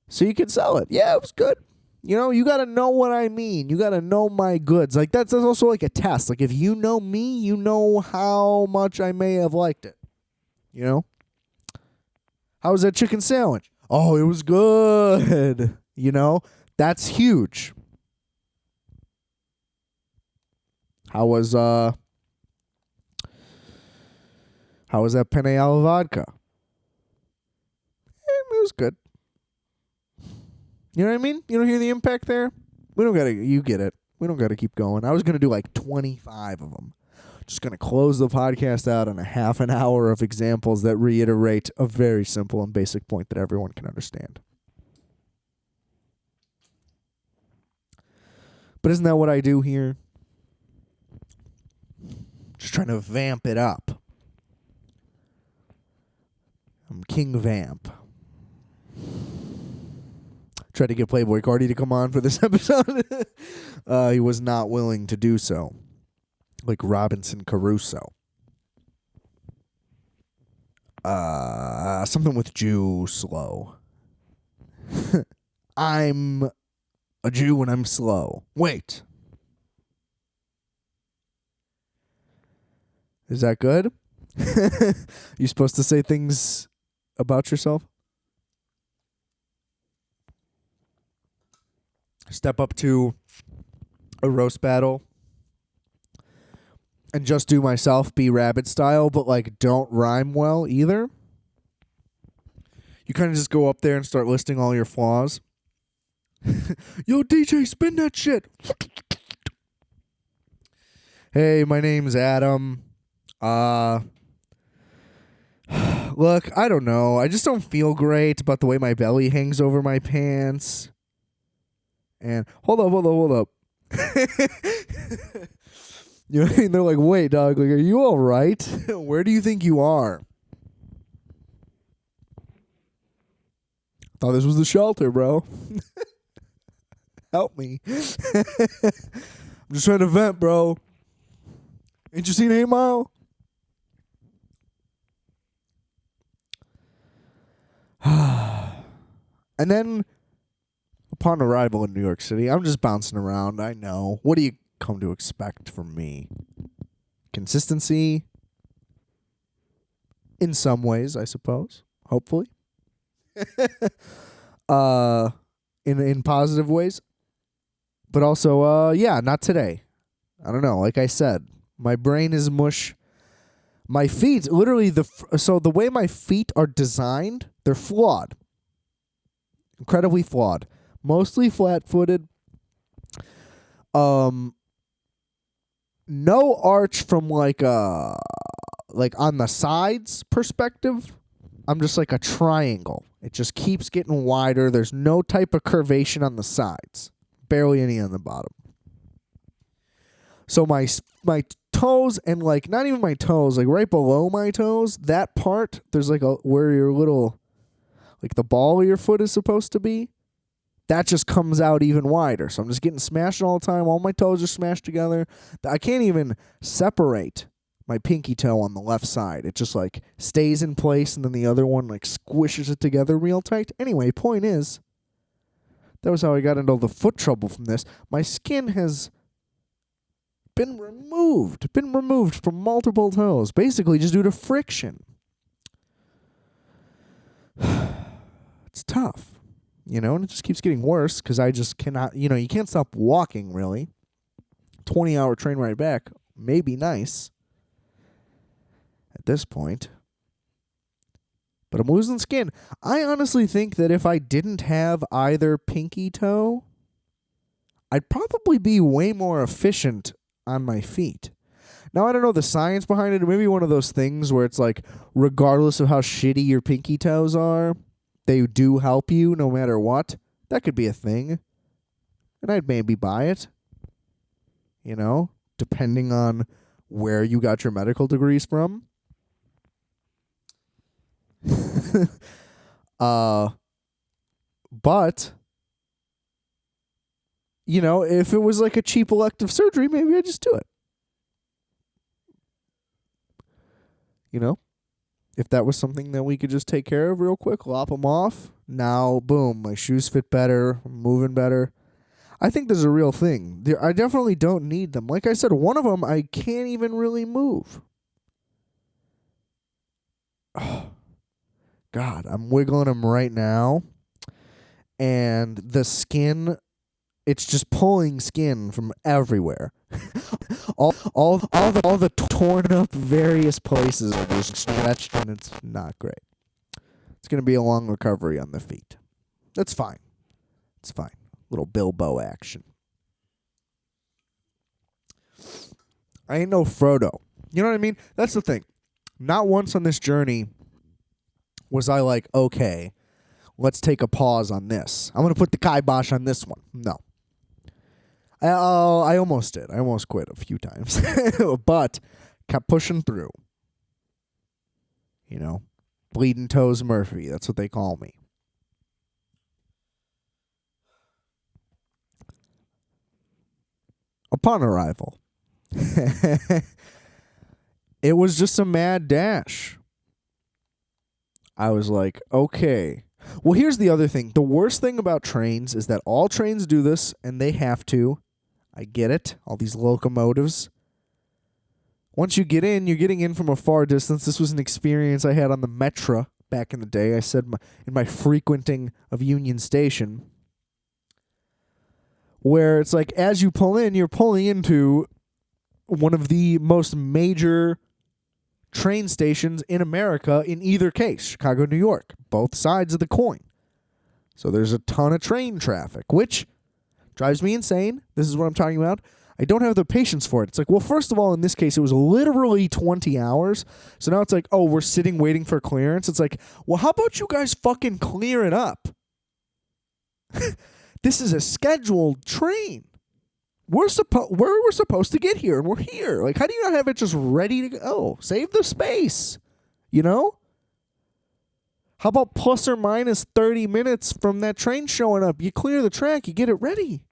So you can sell it. Yeah, it was good. You got to know what I mean. You got to know my goods. That's also a test. If you know me, you know how much I may have liked it. How was that chicken sandwich? Oh, it was good. That's huge. How was that penne alla vodka? It was good. You know what I mean? You don't hear the impact there? You get it. We don't gotta keep going. I was gonna do 25 of them. Just gonna close the podcast out on a half an hour of examples that reiterate a very simple and basic point that everyone can understand. But isn't that what I do here? Just trying to vamp it up. I'm King Vamp. Tried to get Playboy Cardi to come on for this episode. He was not willing to do so. Like Robinson Crusoe. Something with Jew slow. I'm a Jew when I'm slow. Wait. Is that good? You supposed to say things about yourself? step up to a roast battle and just do myself, be rabbit style, but like don't rhyme well either. You kind of just go up there and start listing all your flaws. Yo, DJ, spin that shit. Hey, my name's Adam. Look, I don't know. I just don't feel great about the way my belly hangs over my pants. And hold up. You know what I mean? They're like, wait, dog, like, are you all right? Where do you think you are? Thought this was the shelter, bro. Help me. I'm just trying to vent, bro. Ain't you seen 8 Mile? And then, upon arrival in New York City, I'm just bouncing around. I know. What do you come to expect from me? Consistency? In some ways, I suppose. Hopefully. In positive ways. But also, not today. I don't know. Like I said, my brain is mush. My feet, literally, so the way my feet are designed, they're flawed. Incredibly flawed. Mostly flat-footed. No arch from like on the sides perspective. I'm just like a triangle. It just keeps getting wider. There's no type of curvation on the sides. Barely any on the bottom. So my toes and like not even my toes, like right below my toes, that part, there's like where your little, like the ball of your foot is supposed to be. That just comes out even wider. So I'm just getting smashed all the time. All my toes are smashed together. I can't even separate my pinky toe on the left side. It just like stays in place and then the other one like squishes it together real tight. Anyway, point is, that was how I got into all the foot trouble from this. My skin has been removed from multiple toes, basically just due to friction. It's tough. And it just keeps getting worse because I just cannot, you can't stop walking, really. 20-hour train ride back may be nice at this point. But I'm losing skin. I honestly think that if I didn't have either pinky toe, I'd probably be way more efficient on my feet. Now, I don't know the science behind it. It may be one of those things where it's like, regardless of how shitty your pinky toes are, they do help you no matter what. That could be a thing. And I'd maybe buy it. Depending on where you got your medical degrees from. But, if it was like a cheap elective surgery, maybe I'd just do it. If that was something that we could just take care of real quick, lop them off. Now, boom, my shoes fit better, I'm moving better. I think there's a real thing. I definitely don't need them. Like I said, one of them I can't even really move. Oh, God, I'm wiggling them right now. And the skin, it's just pulling skin from everywhere. all the torn up various places are just stretched, and it's not great. It's going to be a long recovery on the feet. That's fine. It's fine. Little Bilbo action. I ain't no Frodo. You know what I mean? That's the thing. Not once on this journey was I like, okay, let's take a pause on this. I'm going to put the kibosh on this one. No. I almost did. I almost quit a few times. But kept pushing through. Bleeding Toes Murphy. That's what they call me. Upon arrival, it was just a mad dash. I was like, okay. Well, here's the other thing. The worst thing about trains is that all trains do this, and they have to. I get it. All these locomotives. Once you get in, you're getting in from a far distance. This was an experience I had on the Metra back in the day. I said in my frequenting of Union Station. where it's like as you pull in, you're pulling into one of the most major train stations in America in either case, Chicago, New York, both sides of the coin. So there's a ton of train traffic, which drives me insane. This is what I'm talking about. I don't have the patience for it. It's like, well, first of all, in this case, it was literally 20 hours. So now it's like, oh, we're sitting waiting for clearance. It's like, well, how about you guys fucking clear it up? This is a scheduled train. We're supposed to get here, and we're here. Like, how do you not have it just ready to go? Save the space, you know? How about plus or minus 30 minutes from that train showing up? You clear the track, you get it ready.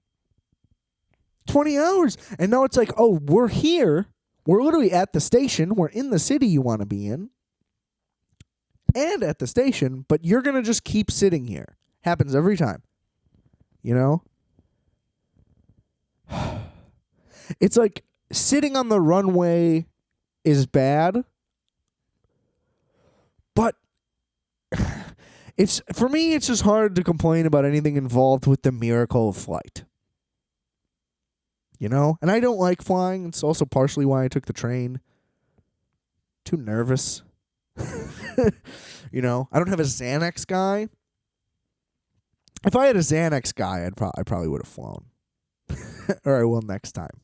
20 hours. And now it's like, oh, we're here. We're literally at the station. We're in the city you want to be in. And at the station, but you're going to just keep sitting here. Happens every time. You know? It's like sitting on the runway is bad, but for me, it's just hard to complain about anything involved with the miracle of flight. You know? And I don't like flying. It's also partially why I took the train. Too nervous. You know? I don't have a Xanax guy. If I had a Xanax guy, I probably would have flown. Or I will next time.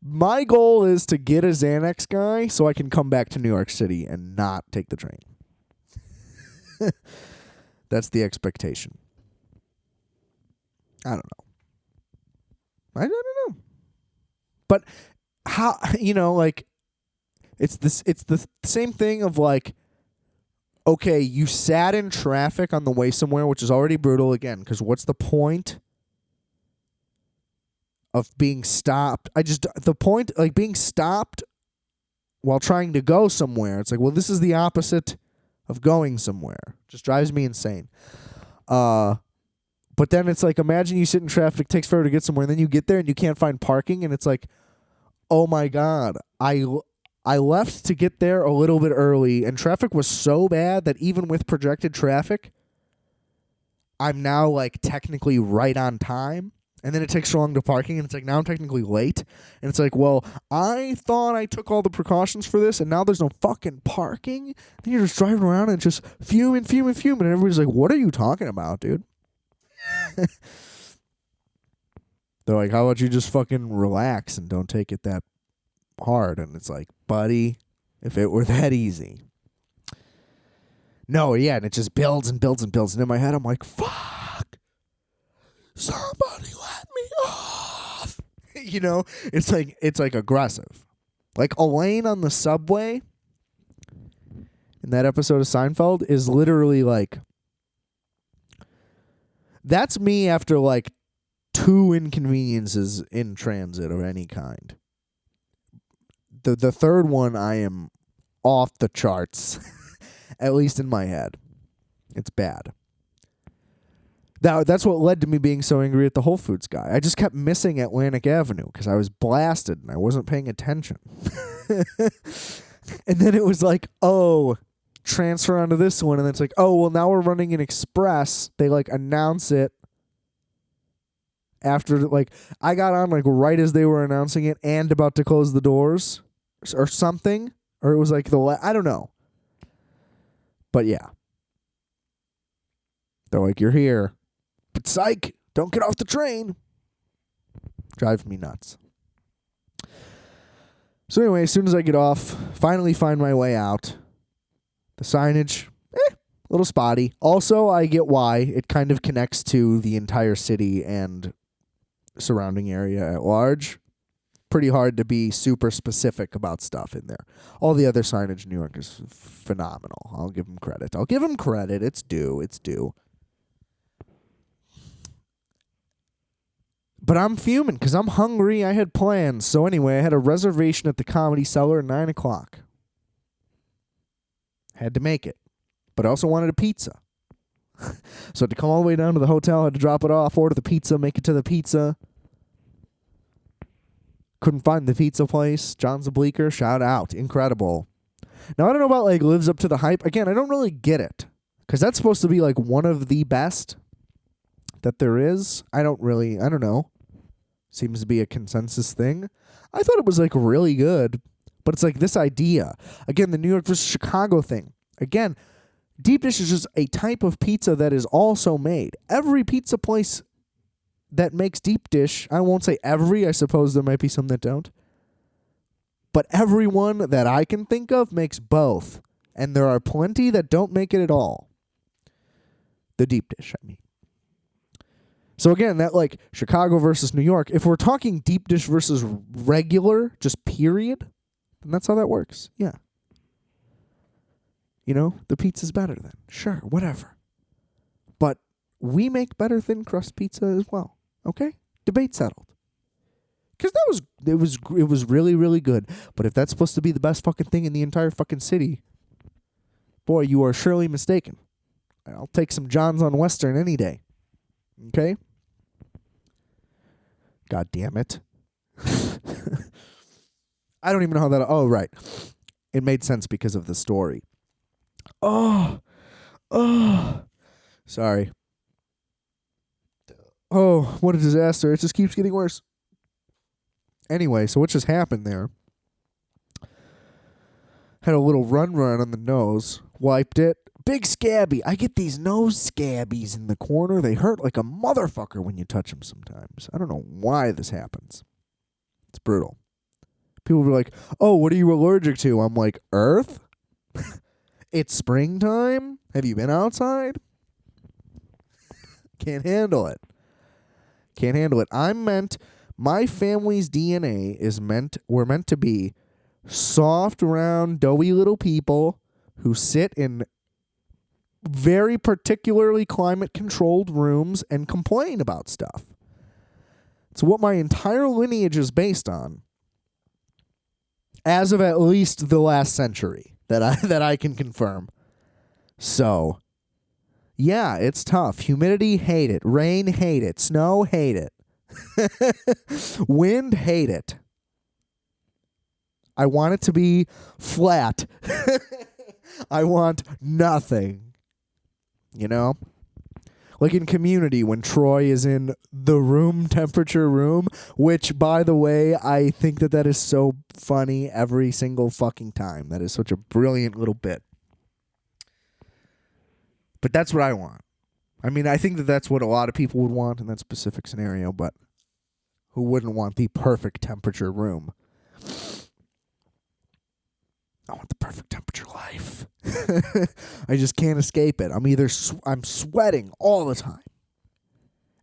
My goal is to get a Xanax guy so I can come back to New York City and not take the train. That's the expectation. I don't know. I don't know. But how, you know, like, it's the same thing of like, okay, you sat in traffic on the way somewhere, which is already brutal again, because what's the point of being stopped? The point, like, being stopped while trying to go somewhere, it's like, well, this is the opposite of going somewhere. Just drives me insane. But then it's like, imagine you sit in traffic, takes forever to get somewhere, and then you get there and you can't find parking, and it's like, oh my God, I left to get there a little bit early, and traffic was so bad that even with projected traffic, I'm now, like, technically right on time. And then it takes so long to parking, and it's like, now I'm technically late. And it's like, well, I thought I took all the precautions for this, and now there's no fucking parking? Then you're just driving around and just fuming. And everybody's like, what are you talking about, dude? They're like, how about you just fucking relax and don't take it that hard? And it's like, buddy, if it were that easy. No, yeah, and it just builds and builds and builds. And in my head, I'm like, fuck, somebody let me off. You know, it's like aggressive. Like Elaine on the subway in that episode of Seinfeld is literally like, that's me after like 2 inconveniences in transit of any kind. The third one, I am off the charts, at least in my head. It's bad. That's what led to me being so angry at the Whole Foods guy. I just kept missing Atlantic Avenue because I was blasted and I wasn't paying attention. And then it was like, oh, transfer onto this one. And then it's like, oh, well, now we're running an express. They like announce it after, like, I got on like right as they were announcing it and about to close the doors or something. Or it was like I don't know. But yeah. They're like, you're here. But psych, don't get off the train. Drives me nuts. So anyway, as soon as I get off, finally find my way out. The signage, a little spotty. Also, I get why. It kind of connects to the entire city and surrounding area at large. Pretty hard to be super specific about stuff in there. All the other signage in New York is phenomenal. I'll give them credit. It's due. But I'm fuming because I'm hungry. I had plans. So anyway, I had a reservation at the Comedy Cellar at 9 o'clock. Had to make it. But I also wanted a pizza. So I had to come all the way down to the hotel, had to drop it off, order the pizza, make it to the pizza. Couldn't find the pizza place. John's the Bleecker, shout out. Incredible. Now, I don't know about, like, lives up to the hype. Again, I don't really get it. Because that's supposed to be, like, one of the best that there is. I don't know. seems to be a consensus thing. I thought it was like really good, but it's like this idea. Again, the New York versus Chicago thing. Again, deep dish is just a type of pizza that is also made. Every pizza place that makes deep dish, I won't say every, I suppose there might be some that don't, but everyone that I can think of makes both. And there are plenty that don't make it at all. The deep dish, I mean. So again, that like Chicago versus New York, if we're talking deep dish versus regular, just period, then that's how that works. Yeah. You know, the pizza's better then. Sure, whatever. But we make better thin crust pizza as well. Okay? Debate settled. Because it was really, really good. But if that's supposed to be the best fucking thing in the entire fucking city, boy, you are surely mistaken. I'll take some John's on Western any day. Okay? God damn it. I don't even know how that... Oh, right. It made sense because of the story. Oh. Sorry. Oh, what a disaster. It just keeps getting worse. Anyway, so what just happened there? Had a little run on the nose. Wiped it. Big scabby. I get these nose scabbies in the corner. They hurt like a motherfucker when you touch them sometimes. I don't know why this happens. It's brutal. People will be like, oh, what are you allergic to? I'm like, earth? It's springtime? Have you been outside? Can't handle it. Can't handle it. My family's DNA we're meant to be soft, round, doughy little people who sit in very particularly climate-controlled rooms and complain about stuff. It's what my entire lineage is based on, as of at least the last century that I can confirm. So, yeah, it's tough. Humidity, hate it. Rain, hate it. Snow, hate it. Wind, hate it. I want it to be flat. I want nothing. You know? Like in Community, when Troy is in the room temperature room, which, by the way, I think that is so funny every single fucking time. That is such a brilliant little bit. But that's what I want. I mean, I think that's what a lot of people would want in that specific scenario, but who wouldn't want the perfect temperature room? I want the perfect temperature life. I just can't escape it. I'm sweating all the time.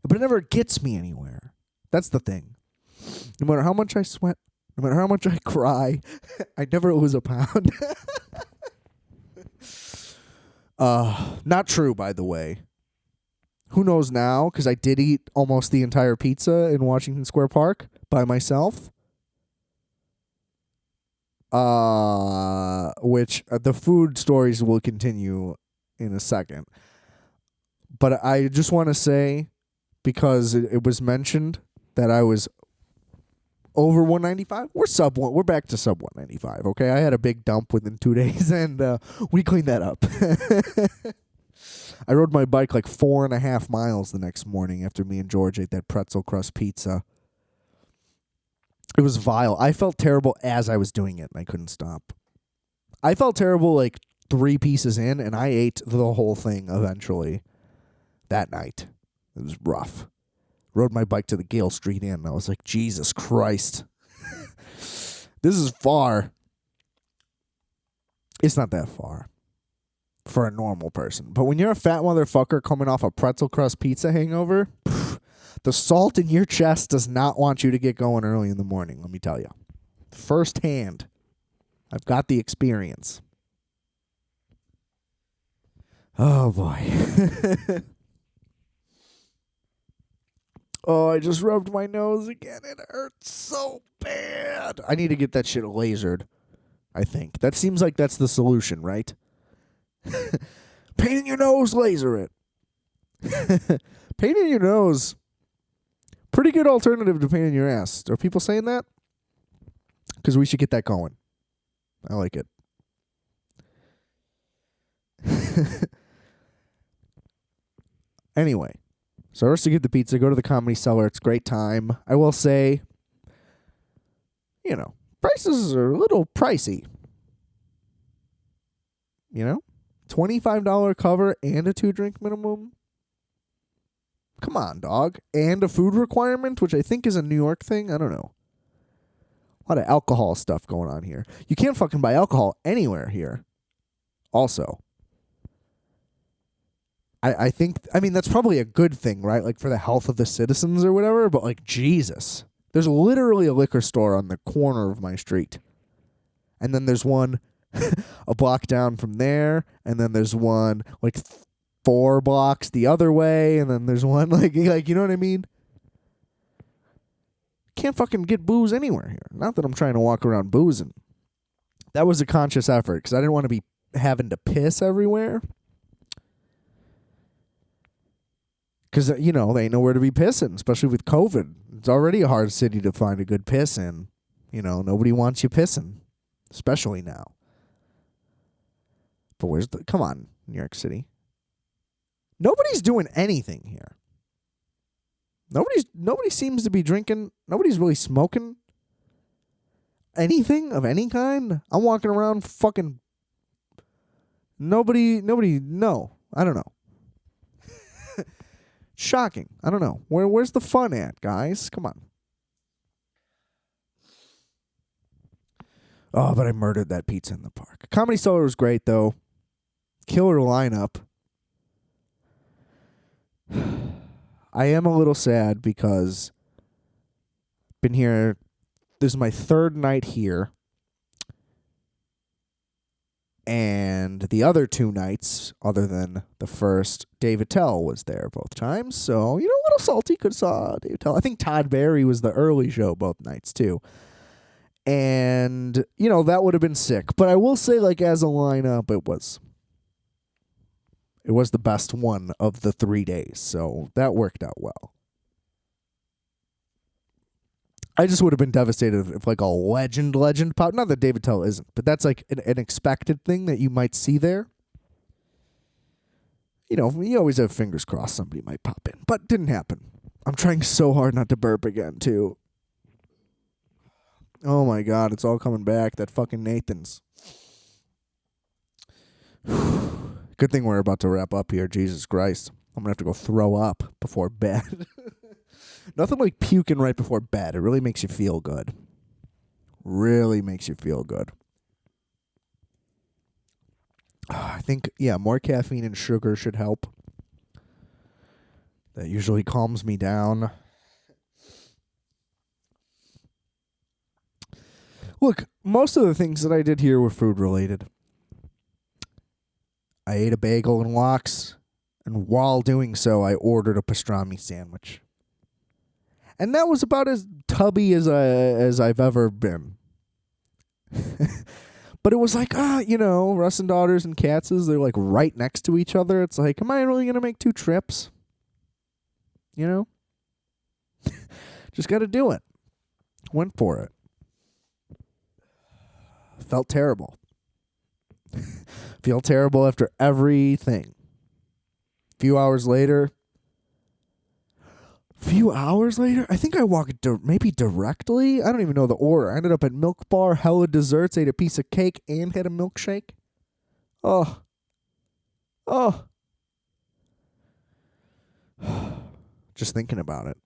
But it never gets me anywhere. That's the thing. No matter how much I sweat, no matter how much I cry, I never lose a pound. Not true, by the way. Who knows now? Because I did eat almost the entire pizza in Washington Square Park by myself. Which the food stories will continue in a second. But I just want to say, because it was mentioned that I was over 195. We're back to sub 195. Okay, I had a big dump within 2 days, and we cleaned that up. I rode my bike like 4.5 miles the next morning after me and George ate that pretzel crust pizza. It was vile. I felt terrible as I was doing it, and I couldn't stop. I felt terrible like 3 pieces in, and I ate the whole thing eventually that night. It was rough. Rode my bike to the Gale Street Inn, and I was like, Jesus Christ. This is far. It's not that far for a normal person. But when you're a fat motherfucker coming off a pretzel crust pizza hangover, the salt in your chest does not want you to get going early in the morning, let me tell you. Firsthand. I've got the experience. Oh, boy. Oh, I just rubbed my nose again. It hurts so bad. I need to get that shit lasered, I think. That seems like that's the solution, right? Pain in your nose, laser it. Pain in your nose. Pretty good alternative to pain in your ass. Are people saying that? Because we should get that going. I like it. Anyway, So I rushed to get the pizza, go to the Comedy Cellar. It's a great time. I will say, prices are a little pricey. $25 cover and a 2-drink minimum. Come on, dog. And a food requirement, which I think is a New York thing. I don't know. A lot of alcohol stuff going on here. You can't fucking buy alcohol anywhere here. Also. I think, that's probably a good thing, right? Like for the health of the citizens or whatever, but like, Jesus. There's literally a liquor store on the corner of my street. And then there's one a block down from there, and then there's one like 4 blocks the other way, and then there's one like you know what I mean? Can't fucking get booze anywhere here. Not that I'm trying to walk around boozing. That was a conscious effort because I didn't want to be having to piss everywhere. Because, they ain't nowhere to be pissing, especially with COVID. It's already a hard city to find a good piss in. Nobody wants you pissing, especially now. But come on, New York City. Nobody's doing anything here. Nobody seems to be drinking. Nobody's really smoking anything of any kind. I'm walking around fucking nobody, no. I don't know. Shocking. I don't know. Where's the fun at, guys? Come on. Oh, but I murdered that pizza in the park. Comedy Cellar was great, though. Killer lineup. I am a little sad because I've been here. This is my 3rd night here. And the other 2 nights, other than the first, Dave Attell was there both times. So, a little salty. Could have saw Dave Attell. I think Todd Barry was the early show both nights, too. And, that would have been sick. But I will say, as a lineup, it was the best one of the 3 days. So that worked out well. I just would have been devastated if a legend popped. Not that Dave Attell isn't, but that's an expected thing that you might see there. You always have fingers crossed somebody might pop in, but didn't happen. I'm trying so hard not to burp again, too. Oh my God, it's all coming back. That fucking Nathan's. Good thing we're about to wrap up here. Jesus Christ. I'm going to have to go throw up before bed. Nothing like puking right before bed. It really makes you feel good. Really makes you feel good. I think, more caffeine and sugar should help. That usually calms me down. Look, most of the things that I did here were food related. I ate a bagel and lox, and while doing so, I ordered a pastrami sandwich. And that was about as tubby as I've ever been. But it was Russ and Daughters and Katz's, they're right next to each other. It's am I really going to make 2 trips? Just got to do it. Went for it. Felt terrible. Feel terrible after everything. Few hours later, I think I walked maybe directly. I don't even know the order. I ended up at Milk Bar, hella desserts, ate a piece of cake, and had a milkshake. Oh. Just thinking about it.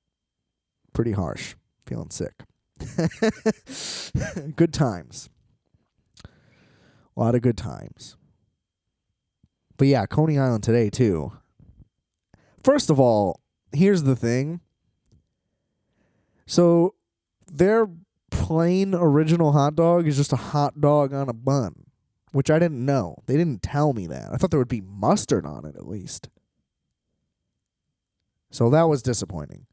Pretty harsh. Feeling sick. Good times. A lot of good times. But yeah, Coney Island today, too. First of all, here's the thing. So, their plain original hot dog is just a hot dog on a bun, which I didn't know. They didn't tell me that. I thought there would be mustard on it, at least. So, that was disappointing.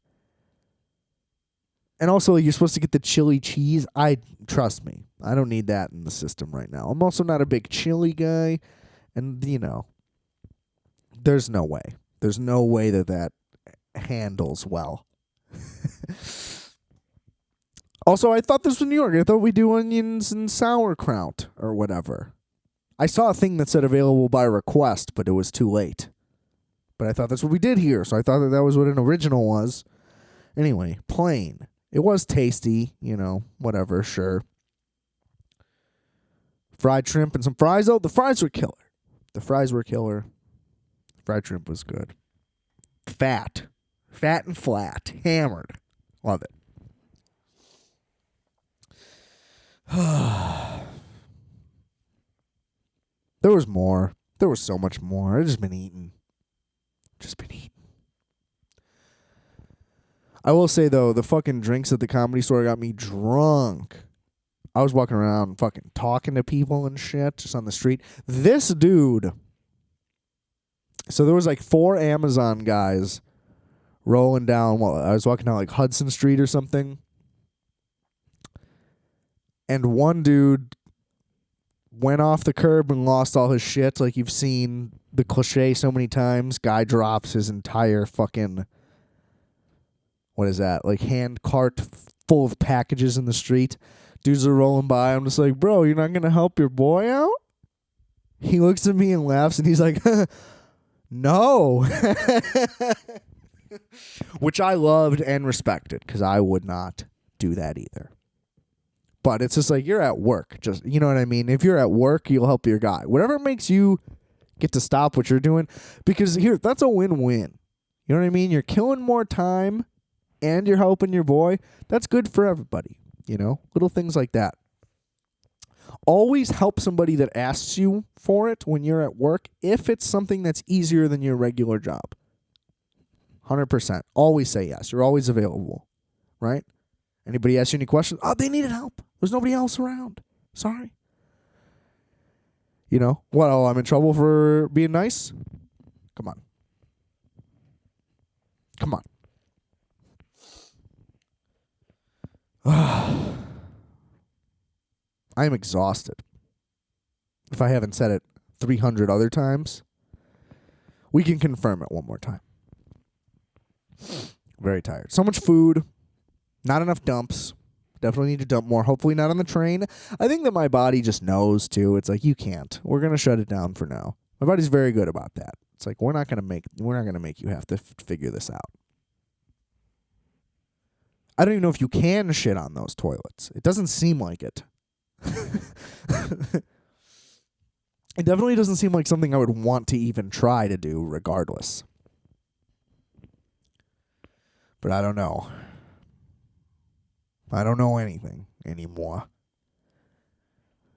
And also, you're supposed to get the chili cheese. Trust me, I don't need that in the system right now. I'm also not a big chili guy. And, there's no way. There's no way that handles well. Also, I thought this was New York. I thought we do onions and sauerkraut or whatever. I saw a thing that said available by request, but it was too late. But I thought that's what we did here, so I thought that was what an original was. Anyway, plain. It was tasty, whatever, sure. Fried shrimp and some fries. Oh, the fries were killer. Fried shrimp was good. Fat and flat. Hammered. Love it. There was more. There was so much more. I've just been eating. I will say, though, the fucking drinks at the Comedy Store got me drunk. I was walking around fucking talking to people and shit just on the street. This dude. So there was like 4 Amazon guys rolling down. Well, I was walking down like Hudson Street or something. And one dude went off the curb and lost all his shit. Like you've seen the cliche so many times. Guy drops his entire fucking, what is that? Like hand cart full of packages in the street. Dudes are rolling by. I'm just like, bro, you're not going to help your boy out? He looks at me and laughs and he's like, no. Which I loved and respected because I would not do that either. But it's just like, you're at work. Just, you know what I mean? If you're at work, you'll help your guy. Whatever makes you get to stop what you're doing. Because here, that's a win-win. You know what I mean? You're killing more time and you're helping your boy. That's good for everybody. Little things like that. Always help somebody that asks you for it when you're at work if it's something that's easier than your regular job. 100%. Always say yes. You're always available. Right? Anybody ask you any questions? Oh, they needed help. There's nobody else around. Sorry. What? Oh, I'm in trouble for being nice? Come on. I am exhausted. If I haven't said it 300 other times, we can confirm it one more time. Very tired. So much food. Not enough dumps. Definitely need to dump more. Hopefully not on the train. I think that my body just knows, too. It's like, you can't. We're going to shut it down for now. My body's very good about that. It's like, we're not going to make you have to figure this out. I don't even know if you can shit on those toilets. It doesn't seem like it. It definitely doesn't seem like something I would want to even try to do regardless. But I don't know. I don't know anything anymore.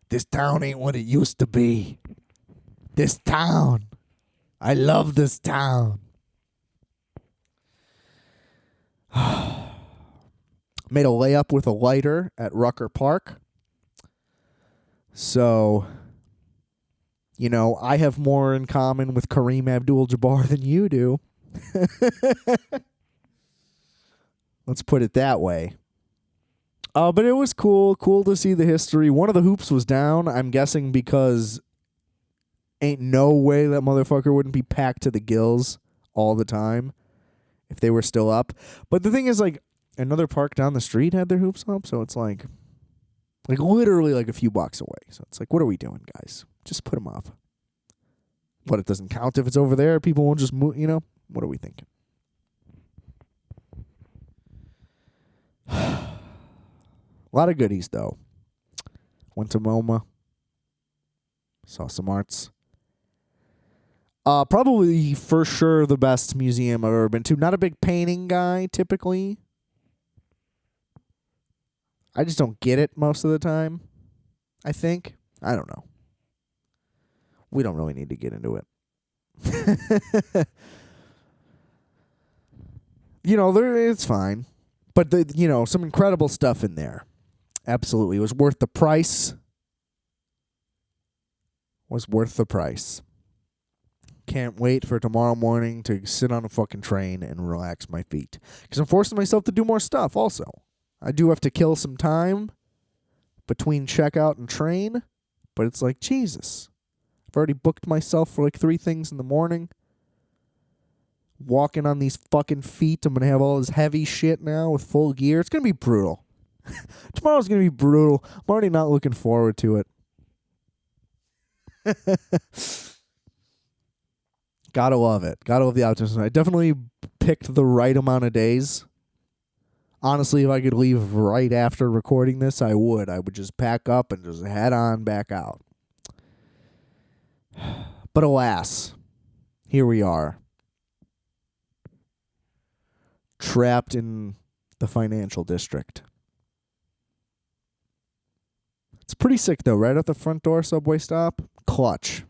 This town ain't what it used to be. This town. I love this town. Made a layup with a lighter at Rucker Park. So, I have more in common with Kareem Abdul-Jabbar than you do. Let's put it that way. But it was cool to see the history. One of the hoops was down, I'm guessing because ain't no way that motherfucker wouldn't be packed to the gills all the time if they were still up. But the thing is, like, another park down the street had their hoops up, so it's like literally like a few blocks away. So it's like, what are we doing, guys? Just put them up. What, it doesn't count if it's over there? People won't just move, What are we thinking? A lot of goodies, though. Went to MoMA. Saw some arts. Probably, for sure, the best museum I've ever been to. Not a big painting guy, typically. I just don't get it most of the time, I think. I don't know. We don't really need to get into it. It's fine. But, some incredible stuff in there. Absolutely. It was worth the price. Can't wait for tomorrow morning to sit on a fucking train and relax my feet. Because I'm forcing myself to do more stuff also. I do have to kill some time between checkout and train. But it's like, Jesus. I've already booked myself for like 3 things in the morning. Walking on these fucking feet. I'm going to have all this heavy shit now with full gear. It's going to be brutal. Tomorrow's going to be brutal. I'm already not looking forward to it. Gotta love it. Gotta love the optimism. I definitely picked the right amount of days. Honestly, if I could leave right after recording this, I would. I would just pack up and just head on back out. But alas, here we are. Trapped in the financial district. It's pretty sick, though. Right at the front door subway stop, clutch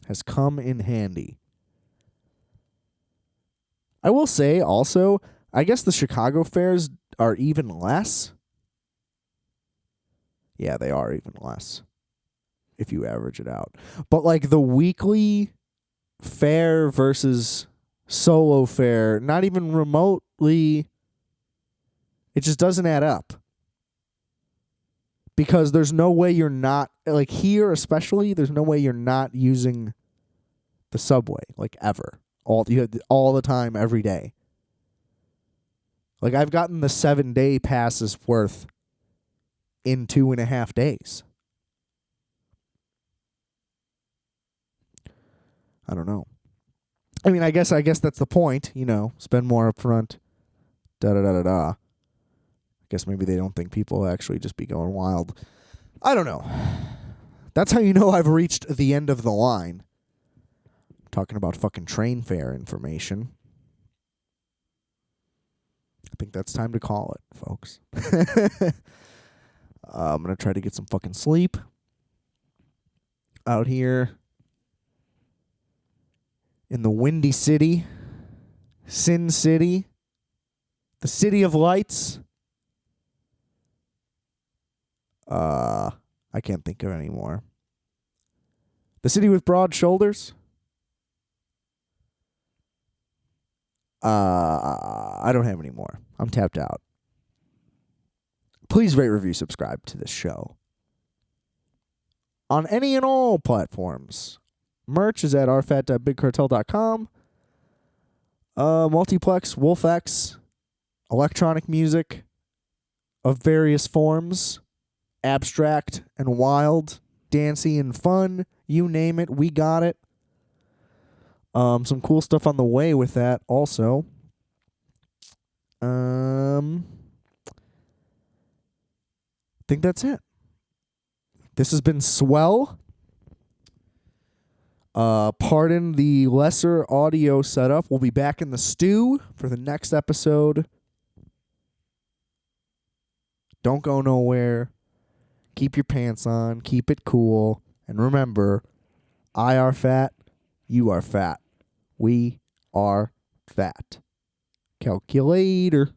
has come in handy. I will say also, I guess the Chicago fares are even less. Yeah, they are even less if you average it out. But like the weekly fare versus solo fare, not even remotely, it just doesn't add up. Because there's no way you're not, like here especially, there's no way you're not using the subway, like ever. All the time, every day. Like I've gotten the 7-day passes worth in 2.5 days. I don't know. I mean, I guess that's the point, spend more up front. I guess maybe they don't think people will actually just be going wild. I don't know. That's how you know I've reached the end of the line. I'm talking about fucking train fare information. I think that's time to call it, folks. I'm going to try to get some fucking sleep out here in the Windy City, Sin City, the City of Lights. I can't think of any more. The city with broad shoulders. I don't have any more. I'm tapped out. Please rate, review, subscribe to this show on any and all platforms. Merch is at rfat.bigcartel.com. Multiplex, WolfX, electronic music of various forms, abstract and wild, dancey and fun, you name it, we got it. Some cool stuff on the way with that also. I think that's it. This has been swell. Pardon the lesser audio setup. We'll be back in the stew for the next episode. Don't go nowhere. Keep your pants on. Keep it cool. And remember, I are fat. You are fat. We are fat. Calculator.